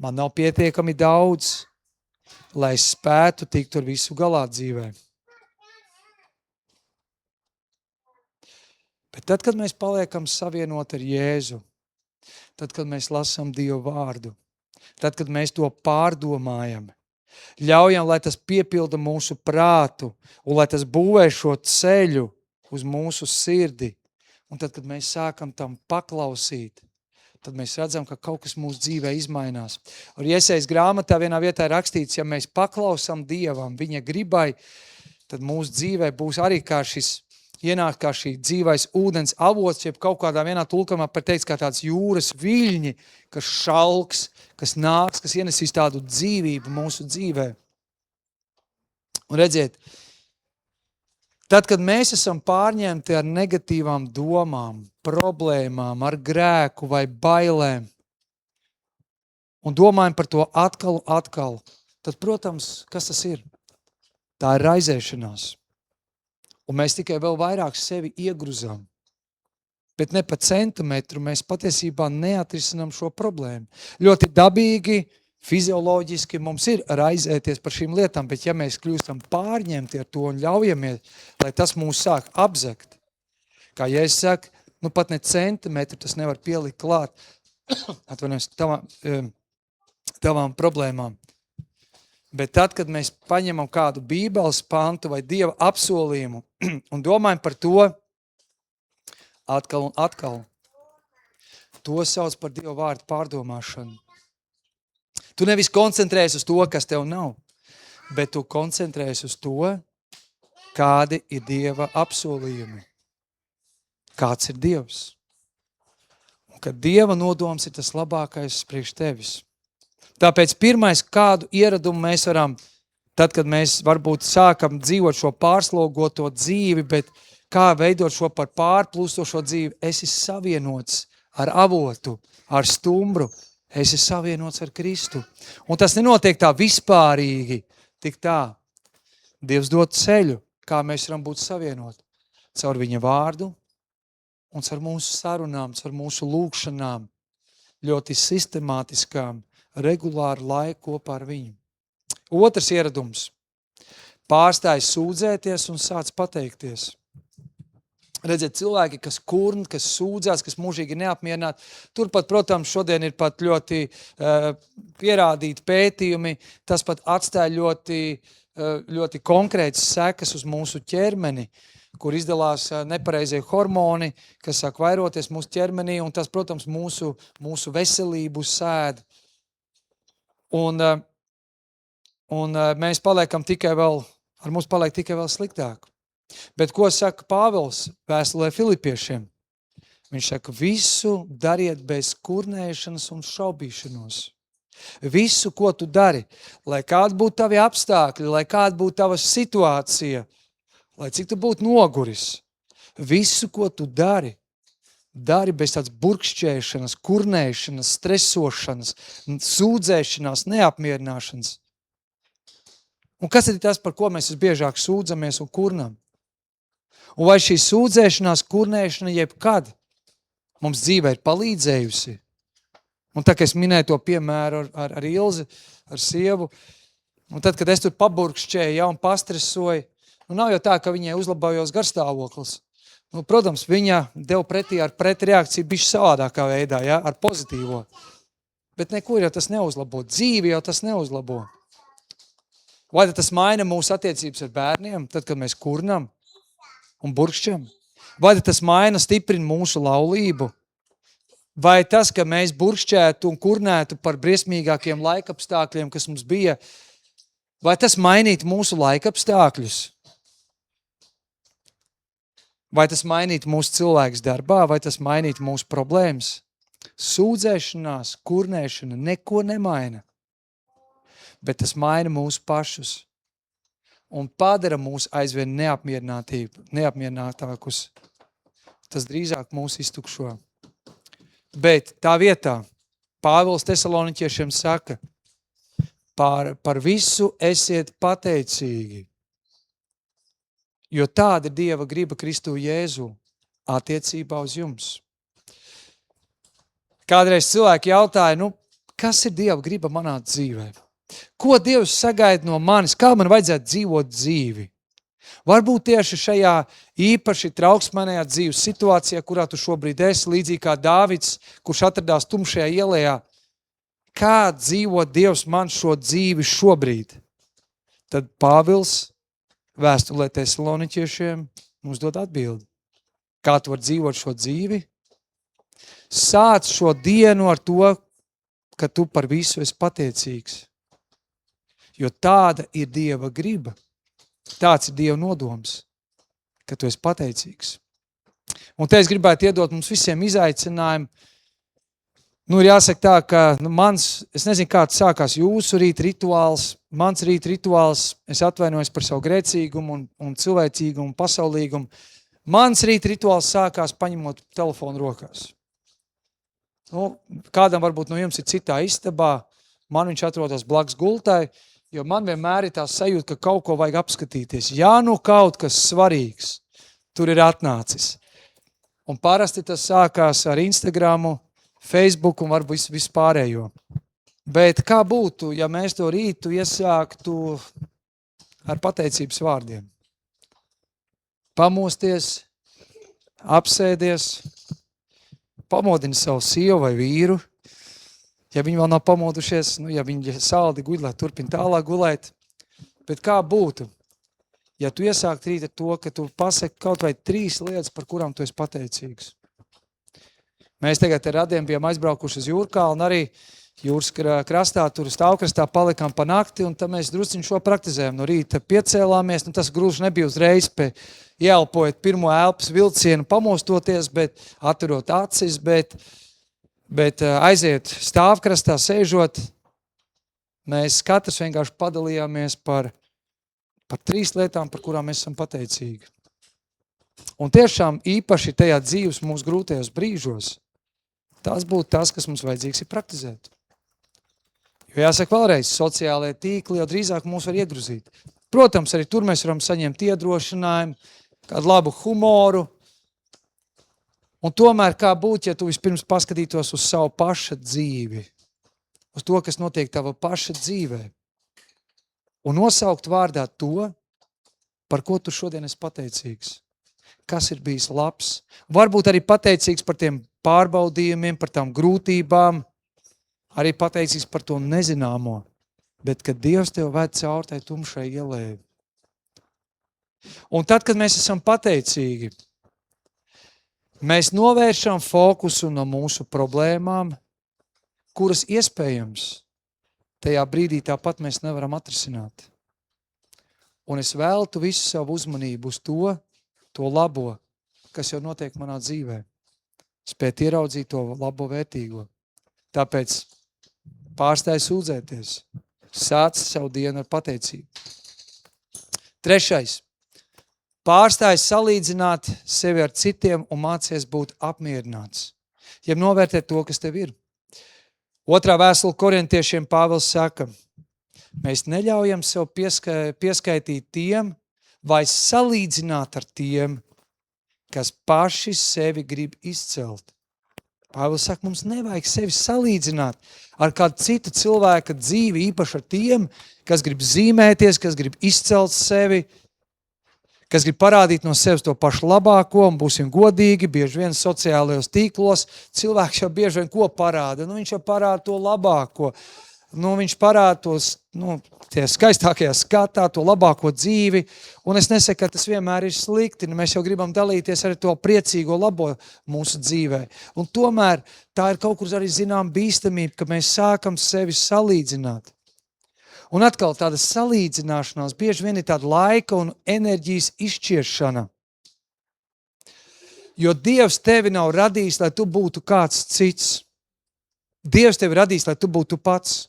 Man nav pietiekami daudz, lai es spētu tikt ar visu galā dzīvē. Bet tad, kad mēs paliekam savienot ar Jēzu, tad, kad mēs lasām Dievu vārdu, tad, kad mēs to pārdomājam, ļaujam, lai tas piepilda mūsu prātu un lai tas būvē šo ceļu uz mūsu sirdi, un tad, kad mēs sākam tam paklausīt, tad mēs redzam, ka kaut kas mūsu dzīvē izmainās. Un Jesajas grāmatā vienā vietā ir rakstīts, ja mēs paklausam Dievam, viņa gribai, tad mūsu dzīvē būs arī ienāk kā šī dzīvais ūdens avots, jeb kaut kādā vienā tulkamā par teiks kā tāds jūras viļņi, kas šalks, kas nāks, kas ienesīs tādu dzīvību mūsu dzīvē. Un redziet, tad, kad mēs esam pārņemti ar negatīvām domām, problēmām, ar grēku vai bailēm un domājam par to atkal, tad, protams, kas tas ir? Tā ir raizēšanās. Un mēs tikai vēl vairāk sevi iegruzām. Bet ne pa centimetru mēs patiesībā neatrisinām šo problēmu. Ļoti dabīgi, fizioloģiski mums ir raizēties par šīm lietām, bet ja mēs kļūstam pārņemti ar to un ļaujamies, lai tas mūs sāk apzagt, kā Jēzus saka, pat ne centimetru tas nevar pielikt klāt tavām problēmām. Bet tad, kad mēs paņemam kādu Bībeles pantu vai Dieva apsolījumu un domājam par to atkal un atkal, to sauc par Dieva vārdu pārdomāšanu. Tu nevis koncentrējies uz to, kas tev nav, bet tu koncentrējies uz to, kādi ir Dieva apsolījumi. Kāds ir Dievs? Un kad Dieva nodoms ir tas labākais priekš tevis. Tāpēc pirmais, kādu ieradumu mēs varam, tad, kad mēs varbūt sākam dzīvot šo pārslogoto dzīvi, bet kā veidot šo par pārplūstošo dzīvi, esi savienots ar avotu, ar stumbru, esi savienots ar Kristu. Un tas nenotiek tā vispārīgi, tik tā. Dievs dod ceļu, kā mēs varam būt savienot. Caur viņa vārdu un caur mūsu sarunām, caur mūsu lūkšanām, ļoti sistemātiskām, regulāru laiku kopā ar viņu. Otrs ieradums. Pārstāj sūdzēties un sāc pateikties. Redziet, cilvēki, kas kurn, kas sūdzās, kas mūžīgi neapmierināti, turpat, protams, šodien ir pat ļoti pierādīti pētījumi, tas pat atstāja ļoti konkrētas sekas uz mūsu ķermeni, kur izdalās nepareizie hormoni, kas sāk vairoties mūsu ķermenī, un tas, protams, mūsu veselību sēd. Un mēs paliekam mums paliek tikai vēl sliktāk. Bet ko saka Pāvils vēstulē Filipiešiem? Viņš saka, visu dariet bez kurnēšanas un šaubīšanos. Visu, ko tu dari, lai kāda būtu tavi apstākļi, lai kāda būtu tava situācija, lai cik tu būtu noguris, visu, ko tu dari bez tādas burkšķēšanas, kurnēšanas, stresošanas, sūdzēšanās, neapmierināšanas. Un kas ir tas, par ko mēs visbiežāk sūdzamies un kurnam? Un vai šī sūdzēšanās, kurnēšana jebkad mums dzīvē ir palīdzējusi? Un tā, ka es minēju to piemēru ar Ilzi, ar sievu, un tad, kad es tur paburkšķēju, un pastresoju, nav jau tā, ka viņai uzlabojos garstāvoklis. Protams, viņa deva pretī ar pretreakciju bišķi savādākā veidā, ar pozitīvo. Bet neko jau tas neuzlabo. Dzīvi jau tas neuzlabo. Vai tas maina mūsu attiecības ar bērniem, tad, kad mēs kurnam un burkšķam? Vai tas maina, stiprina mūsu laulību? Vai tas, ka mēs burkšķētu un kurnētu par briesmīgākiem laikapstākļiem, kas mums bija, vai tas mainītu mūsu laikapstākļus? Vai tas mainītu mūsu cilvēks darbā, vai tas mainītu mūsu problēmas? Sūdzēšanās, kurnēšana neko nemaina, bet tas maina mūsu pašus un padara mūs aizvien neapmierinātākus. Tas drīzāk mūs iztukšo. Bet tā vietā Pāvils Tesaloniķiešiem saka, par visu esiet pateicīgi, jo tāda ir Dieva griba Kristu Jēzu attiecībā uz jums. Kādreiz cilvēki jautāja, kas ir Dieva griba manā dzīvē? Ko Dievs sagaida no manis? Kā man vajadzētu dzīvot dzīvi? Varbūt tieši šajā īpaši trauksmainajā dzīves situācijā, kurā tu šobrīd esi, līdzīgi kā Dāvids, kurš atradās tumšajā ielējā, kā dzīvo Dievs man šo dzīvi šobrīd? Tad Pāvils vēstulē Tesaloniķiešiem mums dod atbildi. Kā tu vari dzīvot šo dzīvi? Sāc šo dienu ar to, ka tu par visu esi pateicīgs. Jo tāda ir Dieva griba. Tāds ir Dieva nodoms, ka tu esi pateicīgs. Un te es gribētu iedot mums visiem izaicinājumu. Ir jāsaka tā, ka es nezinu, kāds sākās jūsu rīta rituāls, mans rīta rituāls, es atvainojos par savu grēcīgumu un cilvēcīgumu un pasaulīgumu. Mans rīta rituāls sākās paņemot telefonu rokās. Kādam varbūt no jums ir citā istabā, man viņš atrodas blakus gultai, jo man vienmēr ir tā sajūta, ka kaut ko vajag apskatīties. Kaut kas svarīgs tur ir atnācis. Un parasti tas sākās ar Instagramu, Facebook un varbūt vispārējo. Bet kā būtu, ja mēs to rītu iesāktu ar pateicības vārdiem? Pamosties, apsēdies, pamodini savu sievu vai vīru. Ja viņi vēl nav pamodušies, ja viņi saldi guļ, lai turpina tālāk gulēt. Bet kā būtu, ja tu iesākt rīt ar to, ka tu pasaki kaut vai 3 lietas, par kurām tu esi pateicīgs? Mēs tagad ar radiem bijām aizbraukuši uz Jūrkalnu, arī jūras krastā, tur stāvkrastā palikām pa nakti, un tad mēs drusciņu šo praktizējam. No rīta piecēlāmies, tas gluži nebija uzreiz ieelpojot pirmo elpas vilcienu, pamostoties, bet atturot acis, bet aiziet stāvkrastā, sēžot, mēs katrs vienkārši padalījāmies par 3 lietām, par kurām mēs esam pateicīgi. Un tiešām īpaši tajā dzīves mūsu grūtajos brīžos, tas būtu tas, kas mums vajadzīgs ir praktizēt. Jo jāsaka vēlreiz, sociālajie tīkli jau drīzāk mūs var iegruzīt. Protams, arī tur mēs varam saņemt iedrošinājumu, kādu labu humoru. Un tomēr kā būtu, ja tu vispirms paskatītos uz savu paša dzīvi, uz to, kas notiek tava paša dzīvē, un nosaukt vārdā to, par ko tu šodien esi pateicīgs. Kas ir bijis labs. Varbūt arī pateicīgs par tiem pārbaudījumiem, par tām grūtībām, arī pateicīgs par to nezināmo, bet kad Dievs tev ved caur tai tumšai ielai. Un tad, kad mēs esam pateicīgi, mēs novēršam fokusu no mūsu problēmām, kuras iespējams tajā brīdī tāpat mēs nevaram atrisināt. Un es veltu visu savu uzmanību uz to labo, kas jau notiek manā dzīvē. Spēt ieraudzīt to labo vērtīgo. Tāpēc Pārstāj sūdzēties. Sāc savu dienu ar pateicību. 3. Pārstāj salīdzināt sevi ar citiem un mācies būt apmierināts. Jeb novērtēt to, kas tev ir. 2. vēstule korintiešiem Pāvils saka, mēs neļaujam sev pieskaitīt tiem vai salīdzināt ar tiem, kas paši sevi grib izcelt. Pāvils saka, mums nevajag sevi salīdzināt ar kādu citu cilvēka dzīvi, īpaši ar tiem, kas grib zīmēties, kas grib izcelt sevi, kas grib parādīt no sevis to pašu labāko, un būsim godīgi, bieži vien sociālajos tīklos, cilvēks jau bieži vien ko parāda? Viņš jau parāda to labāko, viņš parāda tos, tie skaistākajā skatā, to labāko dzīvi, un es nesaku, ka tas vienmēr ir slikti, mēs jau gribam dalīties ar to priecīgo labo mūsu dzīvē, un tomēr tā ir kaut kur arī zinām bīstamība, ka mēs sākam sevi salīdzināt. Un atkal tāda salīdzināšanās bieži vien ir tāda laika un enerģijas izšķiešana. Jo Dievs tevi nav radījis, lai tu būtu kāds cits. Dievs tevi radījis, lai tu būtu pats.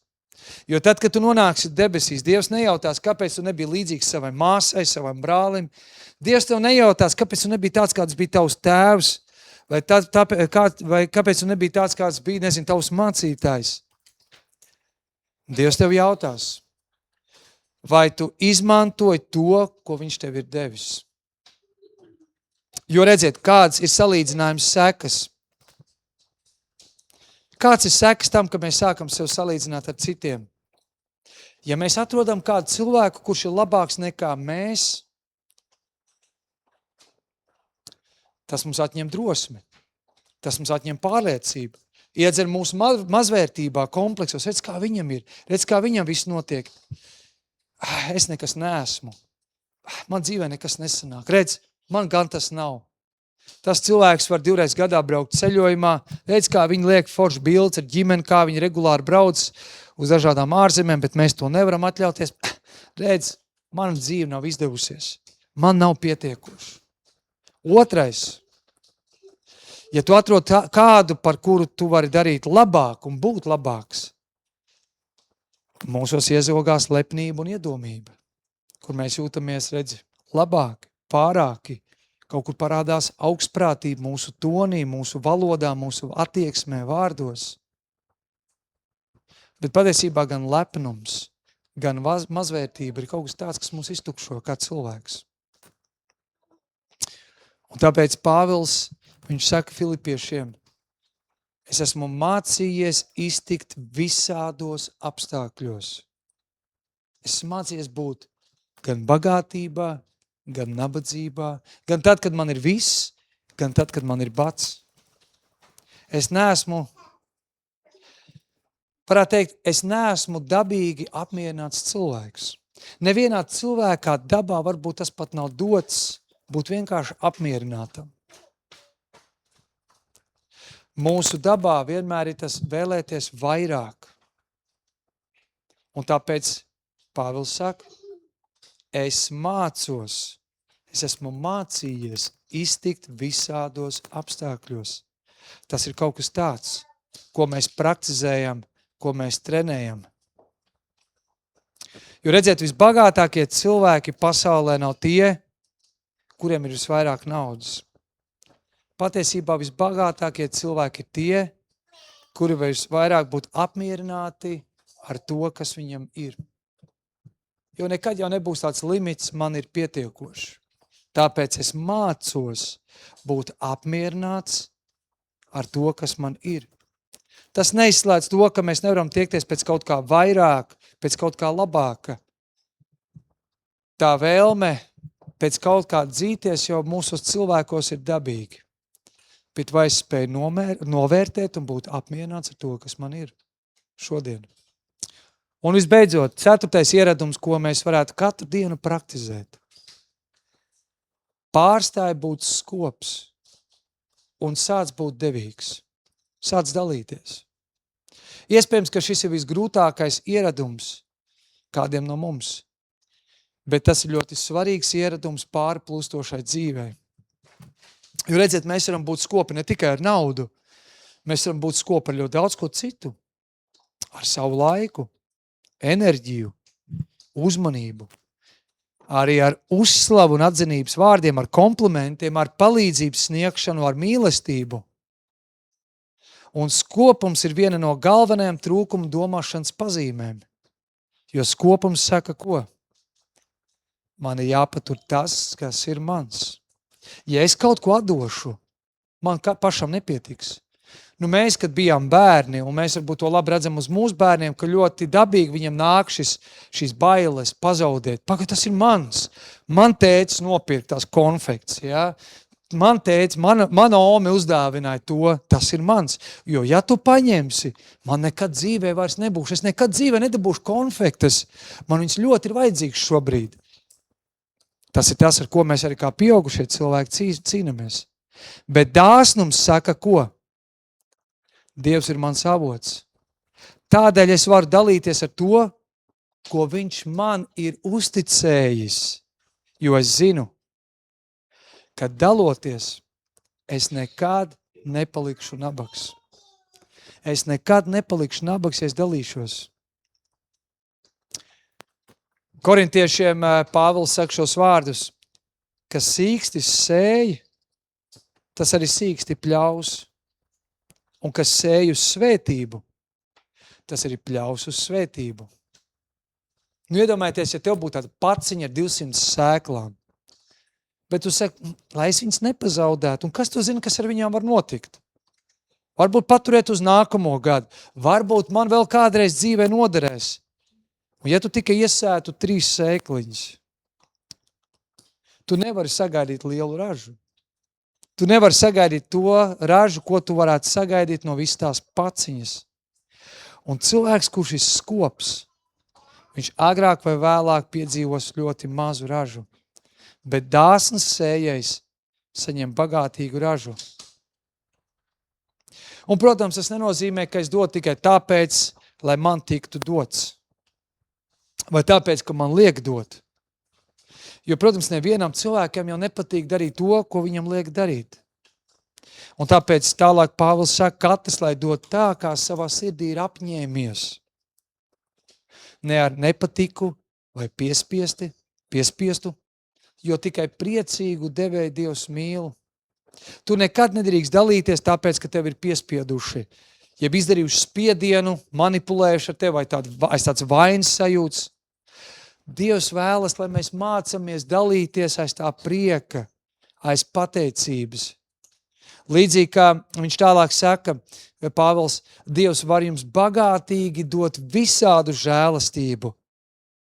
Jo tad, kad tu nonāksi debesīs, Dievs nejautās, kāpēc tu nebija līdzīgs savai māsai, savam brālim. Dievs tev nejautās, kāpēc tu nebija tāds, kāds bija tavs tēvs, vai kāpēc tu nebija tāds, kāds bija, tavs mācītājs. Dievs tev jautās, vai tu izmantoji to, ko viņš tev ir devis. Jo redziet, kāds ir salīdzinājums sekas. Kāds ir sekas tam, ka mēs sākam sev salīdzināt ar citiem? Ja mēs atrodam kādu cilvēku, kurš ir labāks nekā mēs, tas mums atņem drosmi, tas mums atņem pārliecību, iedzer mūsu mazvērtībā, kompleksos, redz, kā viņam ir, redz, kā viņam viss notiek. Es nekas neesmu, man dzīvē nekas nesanāk, redz, man gan tas nav. Tas cilvēks var 2 reizes gadā braukt ceļojumā, redz, kā viņi liek foršu bildes ar ģimeni, kā viņi regulāri brauc uz dažādām ārzemēm, bet mēs to nevaram atļauties. Redz, mana dzīve nav izdevusies, man nav pietiekoši. 2. Ja tu atrod kādu, par kuru tu vari darīt labāk un būt labāks, mūsos iezogās lepnība un iedomība, kur mēs jūtamies, redzi, labāki, pārāki, kaut kur parādās augstprātība mūsu tonī, mūsu valodā, mūsu attieksmē, vārdos. Bet patiesībā gan lepnums, gan mazvērtība ir kaut kas tāds, kas mūs iztukšo kā cilvēks. Un tāpēc Pāvils, viņš saka Filipiešiem, es esmu mācījies iztikt visādos apstākļos. Es esmu mācījies būt gan bagātībā, gan nabadzībā, gan tad, kad man ir viss, gan tad, kad man ir bats. Es neesmu, varētu teikt, es neesmu dabīgi apmierināts cilvēks. Nevienā cilvēkā dabā varbūt tas pat nav dots būt vienkārši apmierinātam. Mūsu dabā vienmēr ir tas vēlēties vairāk. Un tāpēc Pāvils saka, es esmu mācījies iztikt visādos apstākļos. Tas ir kaut kas tāds, ko mēs praktizējam, ko mēs trenējam. Jo redziet, visbagātākie cilvēki pasaulē nav tie, kuriem ir visvairāk naudas. Patiesībā visbagātākie cilvēki ir tie, kuri visvairāk būtu apmierināti ar to, kas viņam ir. Jo nekad jau nebūs tāds limits, man ir pietiekoši. Tāpēc es mācos būt apmierināts ar to, kas man ir. Tas neizslēdz to, ka mēs nevaram tiekties pēc kaut kā vairāk, pēc kaut kā labāka. Tā vēlme pēc kaut kā dzīties jau mūsos cilvēkos ir dabīgi. Bet vai es spēju novērtēt un būt apmierināts ar to, kas man ir šodien? Un visbeidzot, 4. ieradums, ko mēs varētu katru dienu praktizēt. Pārstāj būt skops un sāc būt devīgs. Sāc dalīties. Iespējams, ka šis ir visgrūtākais ieradums kādiem no mums, bet tas ir ļoti svarīgs ieradums pārplūstošai dzīvei. Jo redziet, mēs varam būt skopi ne tikai ar naudu, mēs varam būt skopi ar ļoti daudz ko citu. ar savu laiku, enerģiju, uzmanību, arī ar uzslavu un atzinības vārdiem, ar komplimentiem, ar palīdzības sniegšanu, ar mīlestību. Un skopums ir viena no galvenajām trūkuma domāšanas pazīmēm. Jo skopums saka, ko? Man ir jāpatur tas, kas ir mans. Ja es kaut ko atdošu, man pašam nepietiks. Nu, mēs, kad bijām bērni, un mēs varbūt to labi redzam uz mūsu bērniem, ka ļoti dabīgi viņam nāk šīs bailes pazaudēt. Pagad, tas ir mans. Man tētis nopirkt tās konfekts, ja? Man tētis, mana ome uzdāvināja to, tas ir mans. Jo, ja tu paņemsi, man nekad dzīvē vairs nebūs. Es nekad dzīvē nedabūšu konfektes. Man viņas ļoti ir vajadzīgs šobrīd. Tas ir tas, ar ko mēs arī kā pieaugušie cilvēki cīnamies. Bet dāsnums saka, ko? Dievs ir mans avots. Tādēļ es varu dalīties ar to, ko viņš man ir uzticējis. Jo es zinu, ka daloties, es nekad nepalikšu nabags. Es nekad nepalikšu nabags, ja es dalīšos. Korintiešiem Pāvils saka šos vārdus, ka sīkstis sēj, tas arī sīksti pļaus. Un kas sēj uz svētību, tas arī pļaus uz svētību. Nu, iedomājieties, ja tev būtu tāda paciņa ar 200 sēklām, bet tu saki, lai es viņas nepazaudētu, un kas tu zini, kas ar viņām var notikt? Varbūt paturēt uz nākamo gadu, varbūt man vēl kādreiz dzīvē noderēs. Un ja tu tikai iesētu 3 sēkliņas, tu nevari sagaidīt lielu ražu. Tu nevari sagaidīt to ražu, ko tu varētu sagaidīt no visas tās paciņas. Un cilvēks, kurš ir skops, viņš agrāk vai vēlāk piedzīvos ļoti mazu ražu. Bet dāsns sējais saņem bagātīgu ražu. Un, protams, tas nenozīmē, ka es dodu tikai tāpēc, lai man tiktu dots. Vai tāpēc, ka man liek dot. Jo, protams, nevienam cilvēkam jau nepatīk darīt to, ko viņam liek darīt. Un tāpēc tālāk Pāvils saka, katrs, lai dod tā, kā savā sirdī ir apņēmies. Ne ar nepatiku vai piespiestu, jo tikai priecīgu devēju Dievs mīl. Tu nekad nedrīkst dalīties tāpēc, ka tev ir piespieduši. Ja izdarījuši spiedienu, manipulējuši ar tevi vai tāds vainas sajūts. Dievs vēlas, lai mēs mācamies dalīties aiz tā prieka, aiz pateicības. Līdzīgi kā viņš tālāk saka, Pāvils, Dievs var jums bagātīgi dot visādu žēlastību,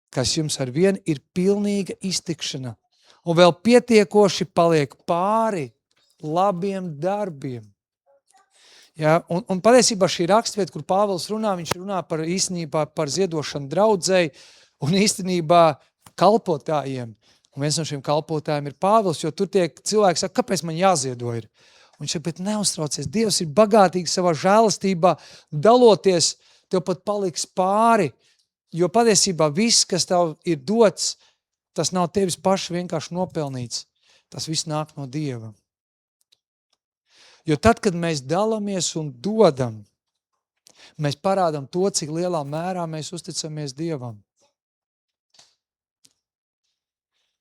kas jums ar vien ir pilnīga iztikšana, un vēl pietiekoši paliek pāri labiem darbiem. Ja, un patiesībā šī rakstvieta, kur Pāvils runā, viņš runā par īstenībā par ziedošanu draudzei, un īstenībā kalpotājiem. Un viens no šiem kalpotājiem ir Pāvils, jo tur tiek cilvēki saka, kāpēc man jāziedo ir? Un viņš saka, bet neuztraucies, Dievs ir bagātīgi savā žēlastībā, daloties, tev pat paliks pāri, jo patiesībā viss, kas tev ir dots, tas nav tevis paši vienkārši nopelnīts. Tas viss nāk no Dieva. Jo tad, kad mēs dalamies un dodam, mēs parādam to, cik lielā mērā mēs uzticamies Dievam.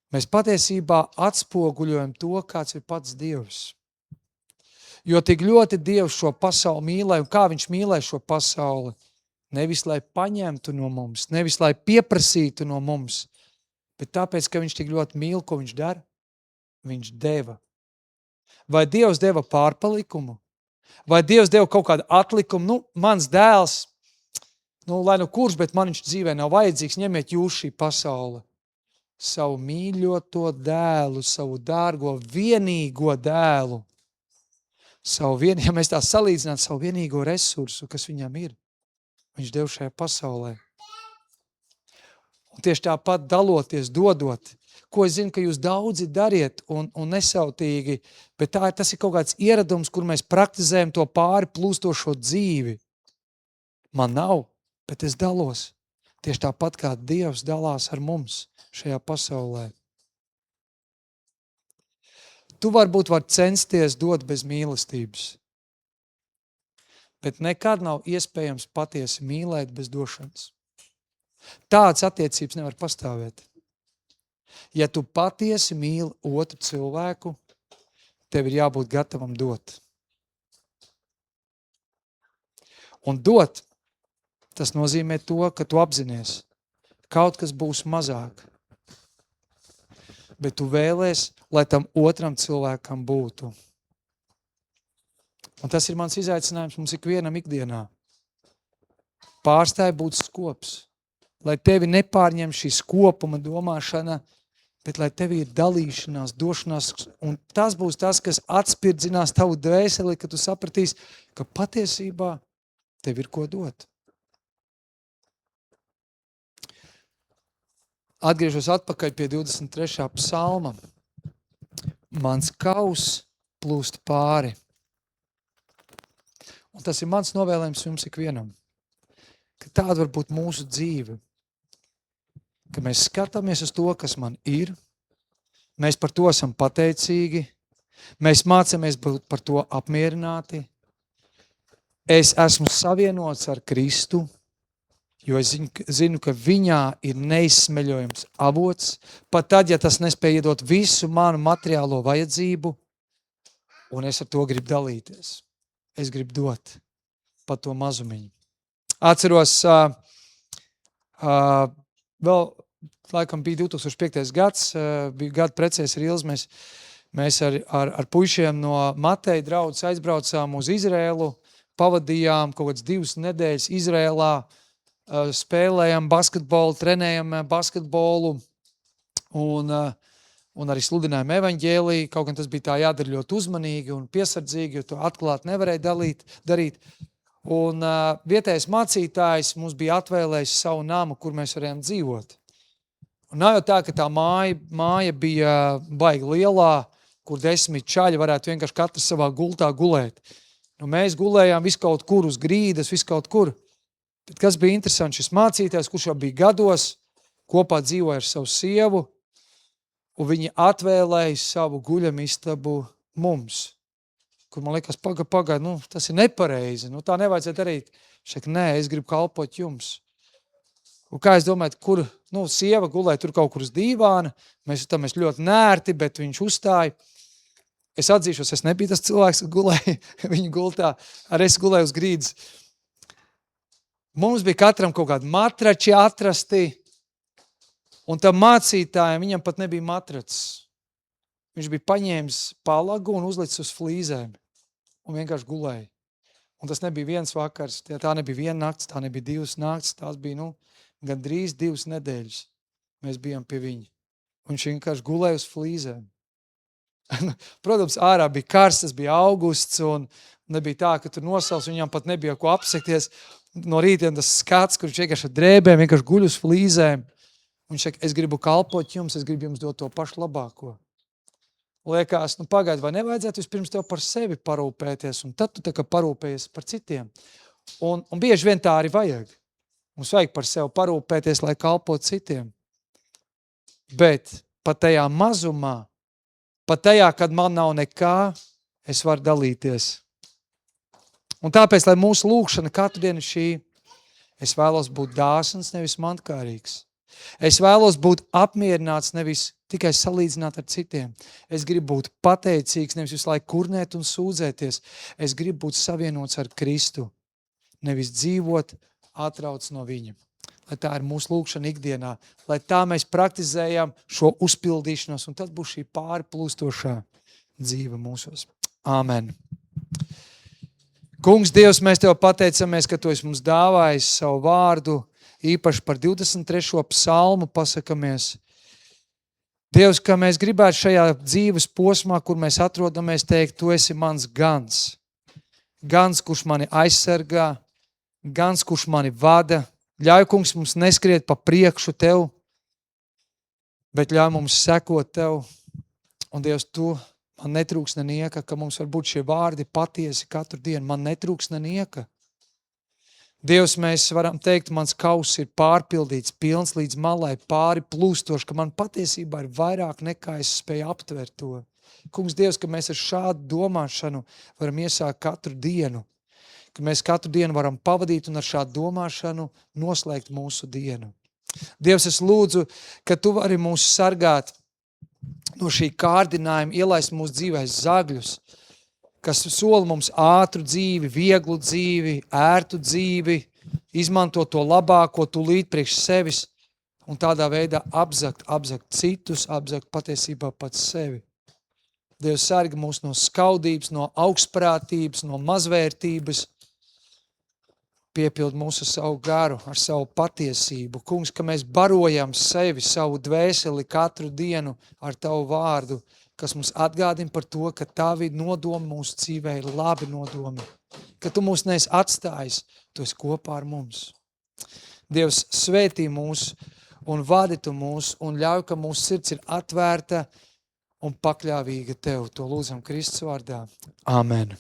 Mēs patiesībā atspoguļojam to, kāds ir pats Dievs. Jo tik ļoti Dievs šo pasauli mīlēja, un kā viņš mīlēja šo pasauli, nevis lai paņemtu no mums, nevis lai pieprasītu no mums, bet tāpēc, ka viņš tik ļoti mīl, ko viņš dara, viņš deva. Vai Dievs deva pārpalikumu? Vai Dievs deva kaut kādu atlikumu? Nu, mans dēls, lai nu kurš, bet man viņš dzīvē nav vajadzīgs, ņemiet jūs šī pasaule. Savu mīļoto dēlu, savu dārgo, vienīgo dēlu, ja mēs tā salīdzinātu savu vienīgo resursu, kas viņam ir, viņš dev šajā pasaulē. Un tieši tāpat daloties, dodot, ko es zinu, ka jūs daudzi dariet un nesautīgi, bet tas ir kaut kāds ieradums, kur mēs praktizējam to pāri plūstošo dzīvi. Man nav, bet es dalos. Tieši tāpat kā Dievs dalās ar mums šajā pasaulē. Tu varbūt var censties dot bez mīlestības. Bet nekad nav iespējams patiesi mīlēt bez došanas. Tādas attiecības nevar pastāvēt. Ja tu patiesi mīli otru cilvēku, tev ir jābūt gatavam dot. Un dot, tas nozīmē to, ka tu apzinies, kaut kas būs mazāk. Bet tu vēlies, lai tam otram cilvēkam būtu. Un tas ir mans izaicinājums mums ikvienam ikdienā. Pārstāj būt skops, lai tevi nepārņem šī skopuma domāšana, bet lai tevi ir dalīšanās, došanās, un tas būs tas, kas atspirdzinās tavu dvēseli, ka tu sapratīsi, ka patiesībā tev ir ko dot. Atgriežos atpakaļ pie 23. psalma. Mans kaus plūst pāri. Un tas ir mans novēlējums jums ikvienam. Ka tāda var būt mūsu dzīve. Ka mēs skatāmies uz to, kas man ir. Mēs par to esam pateicīgi. Mēs mācāmies būt par to apmierināti. Es esmu savienots ar Kristu, jo es zinu, ka viņā ir neizsmeļojams avots, pat tad, ja tas nespēja iedot visu manu materiālo vajadzību, un es ar to gribu dalīties. Es gribu dot pat to mazumiņu. Atceros, vēl laikam bija 2005. gads, bija gadu precēs ar Ilzi, mēs ar puišiem no Mateja draudzes aizbraucām uz Izrēlu, pavadījām kaut kāds 2 nedēļas Izrēlā, spēlējam basketbolu, trenējam basketbolu un arī sludinājam evaņģēliju. Kaut gan tas bija tā jādara ļoti uzmanīgi un piesardzīgi, jo to atklāt nevarēja darīt. Un vietējais mācītājs mums bija atvēlējis savu namu, kur mēs varējām dzīvot. Un nav jau tā, ka tā māja bija baigi lielā, kur 10 čaļi varētu vienkārši katrs savā gultā gulēt. Nu, mēs gulējām visu kaut kur uz grīdas, visu kaut kur. Bet kas bija interesanti, šis mācītājs, kurš jau bija gados, kopā dzīvoja ar savu sievu, un viņi atvēlēja savu guļamistabu mums. Kur man liekas, pagaid, tas ir nepareizi, tā nevajadzētu darīt. Šeit, nē, es gribu kalpot jums. Un kā es domāju, kur, sieva gulēja tur kaut kur uz dīvāna, mēs ļoti nērti, bet viņš uzstāja. Es atzīšos, es nebiju tas cilvēks, kas gulēja viņa gultā, arī es gulēju uz grīdas. Mums bija katram kaut kādi matrači atrasti, un tam mācītājiem viņam pat nebija matracis. Viņš bija paņēmis palagu un uzlicis uz flīzēm un vienkārši gulēja. Un tas nebija viens vakars, tā nebija viena nakts, tā nebija 2 nakts, tās bija gandrīz 2 nedēļas. Mēs bijām pie viņa. Un viņš vienkārši gulēja uz flīzēm. Protams, ārā bija karsts, tas bija augusts un nebija tā, ka tur nosals, viņam pat nebija ko apsekties. No rītiem tas skats, kur viņš vienkārši ar drēbēm, vienkārši guļ uz flīzēm. Un viņš saka, es gribu kalpot jums, es gribu jums dot to pašu labāko. Liekas, pagaid, vai nevajadzētu vispirms tev par sevi parūpēties, un tad tu tā kā parūpējies par citiem. Un bieži vien tā arī vajag. Mums vajag par sevi parūpēties, lai kalpot citiem. Bet pat tajā mazumā, pat tajā, kad man nav nekā, es varu dalīties. Un tāpēc, lai mūsu lūkšana katru dienu šī, es vēlos būt dāsns, nevis mantkārīgs. Es vēlos būt apmierināts, nevis tikai salīdzināt ar citiem. Es gribu būt pateicīgs, nevis visu laiku kurnēt un sūdzēties. Es gribu būt savienots ar Kristu, nevis dzīvot atrauc no viņa. Lai tā ir mūsu lūkšana ikdienā, lai tā mēs praktizējam šo uzpildīšanos, un tad būs šī pārplūstošā dzīve mūsos. Āmen. Kungs, Dievs, mēs Tev pateicamies, ka Tu esi mums dāvājis savu vārdu, īpaši par 23. psalmu pasakamies. Dievs, ka mēs gribētu šajā dzīves posmā, kur mēs atrodamies, teikt, Tu esi mans gans. Gans, kurš mani aizsargā, gans, kurš mani vada. Ļauj, kungs, mums neskriet pa priekšu Tev, bet ļauj mums sekot Tev. Un Dievs, Tu man netrūks nenieka, ka mums var būt šie vārdi patiesi katru dienu. Man netrūks nenieka. Dievs, mēs varam teikt, mans kauss ir pārpildīts, pilns līdz malai, pāri plūstoši, ka man patiesībā ir vairāk nekā es spēju aptvert to. Kungs, Dievs, ka mēs ar šādu domāšanu varam iesākt katru dienu, ka mēs katru dienu varam pavadīt un ar šādu domāšanu noslēgt mūsu dienu. Dievs, es lūdzu, ka Tu vari mūs sargāt no šī kārdinājuma, ielaist mūsu dzīvēs zagļus, kas sola mums ātru dzīvi, vieglu dzīvi, ērtu dzīvi, izmanto to labāko tūlīt priekš sevis un tādā veidā apzakt citus, apzakt patiesībā pats sevi. Dievs, sargi mūs no skaudības, no augstprātības, no mazvērtības, piepild mūsu savu garu ar savu patiesību. Kungs, ka mēs barojam sevi, savu dvēseli katru dienu ar Tavu vārdu, kas mums atgādina par to, ka Tavi nodomi mūsu dzīvē ir labi nodomi, ka Tu mūs neesi atstājis, Tu esi kopā ar mums. Dievs, svētī mūs un vadi Tu mūs un ļauj, ka mūsu sirds ir atvērta un pakļāvīga Tev. To lūdzam Kristus vārdā. Amen.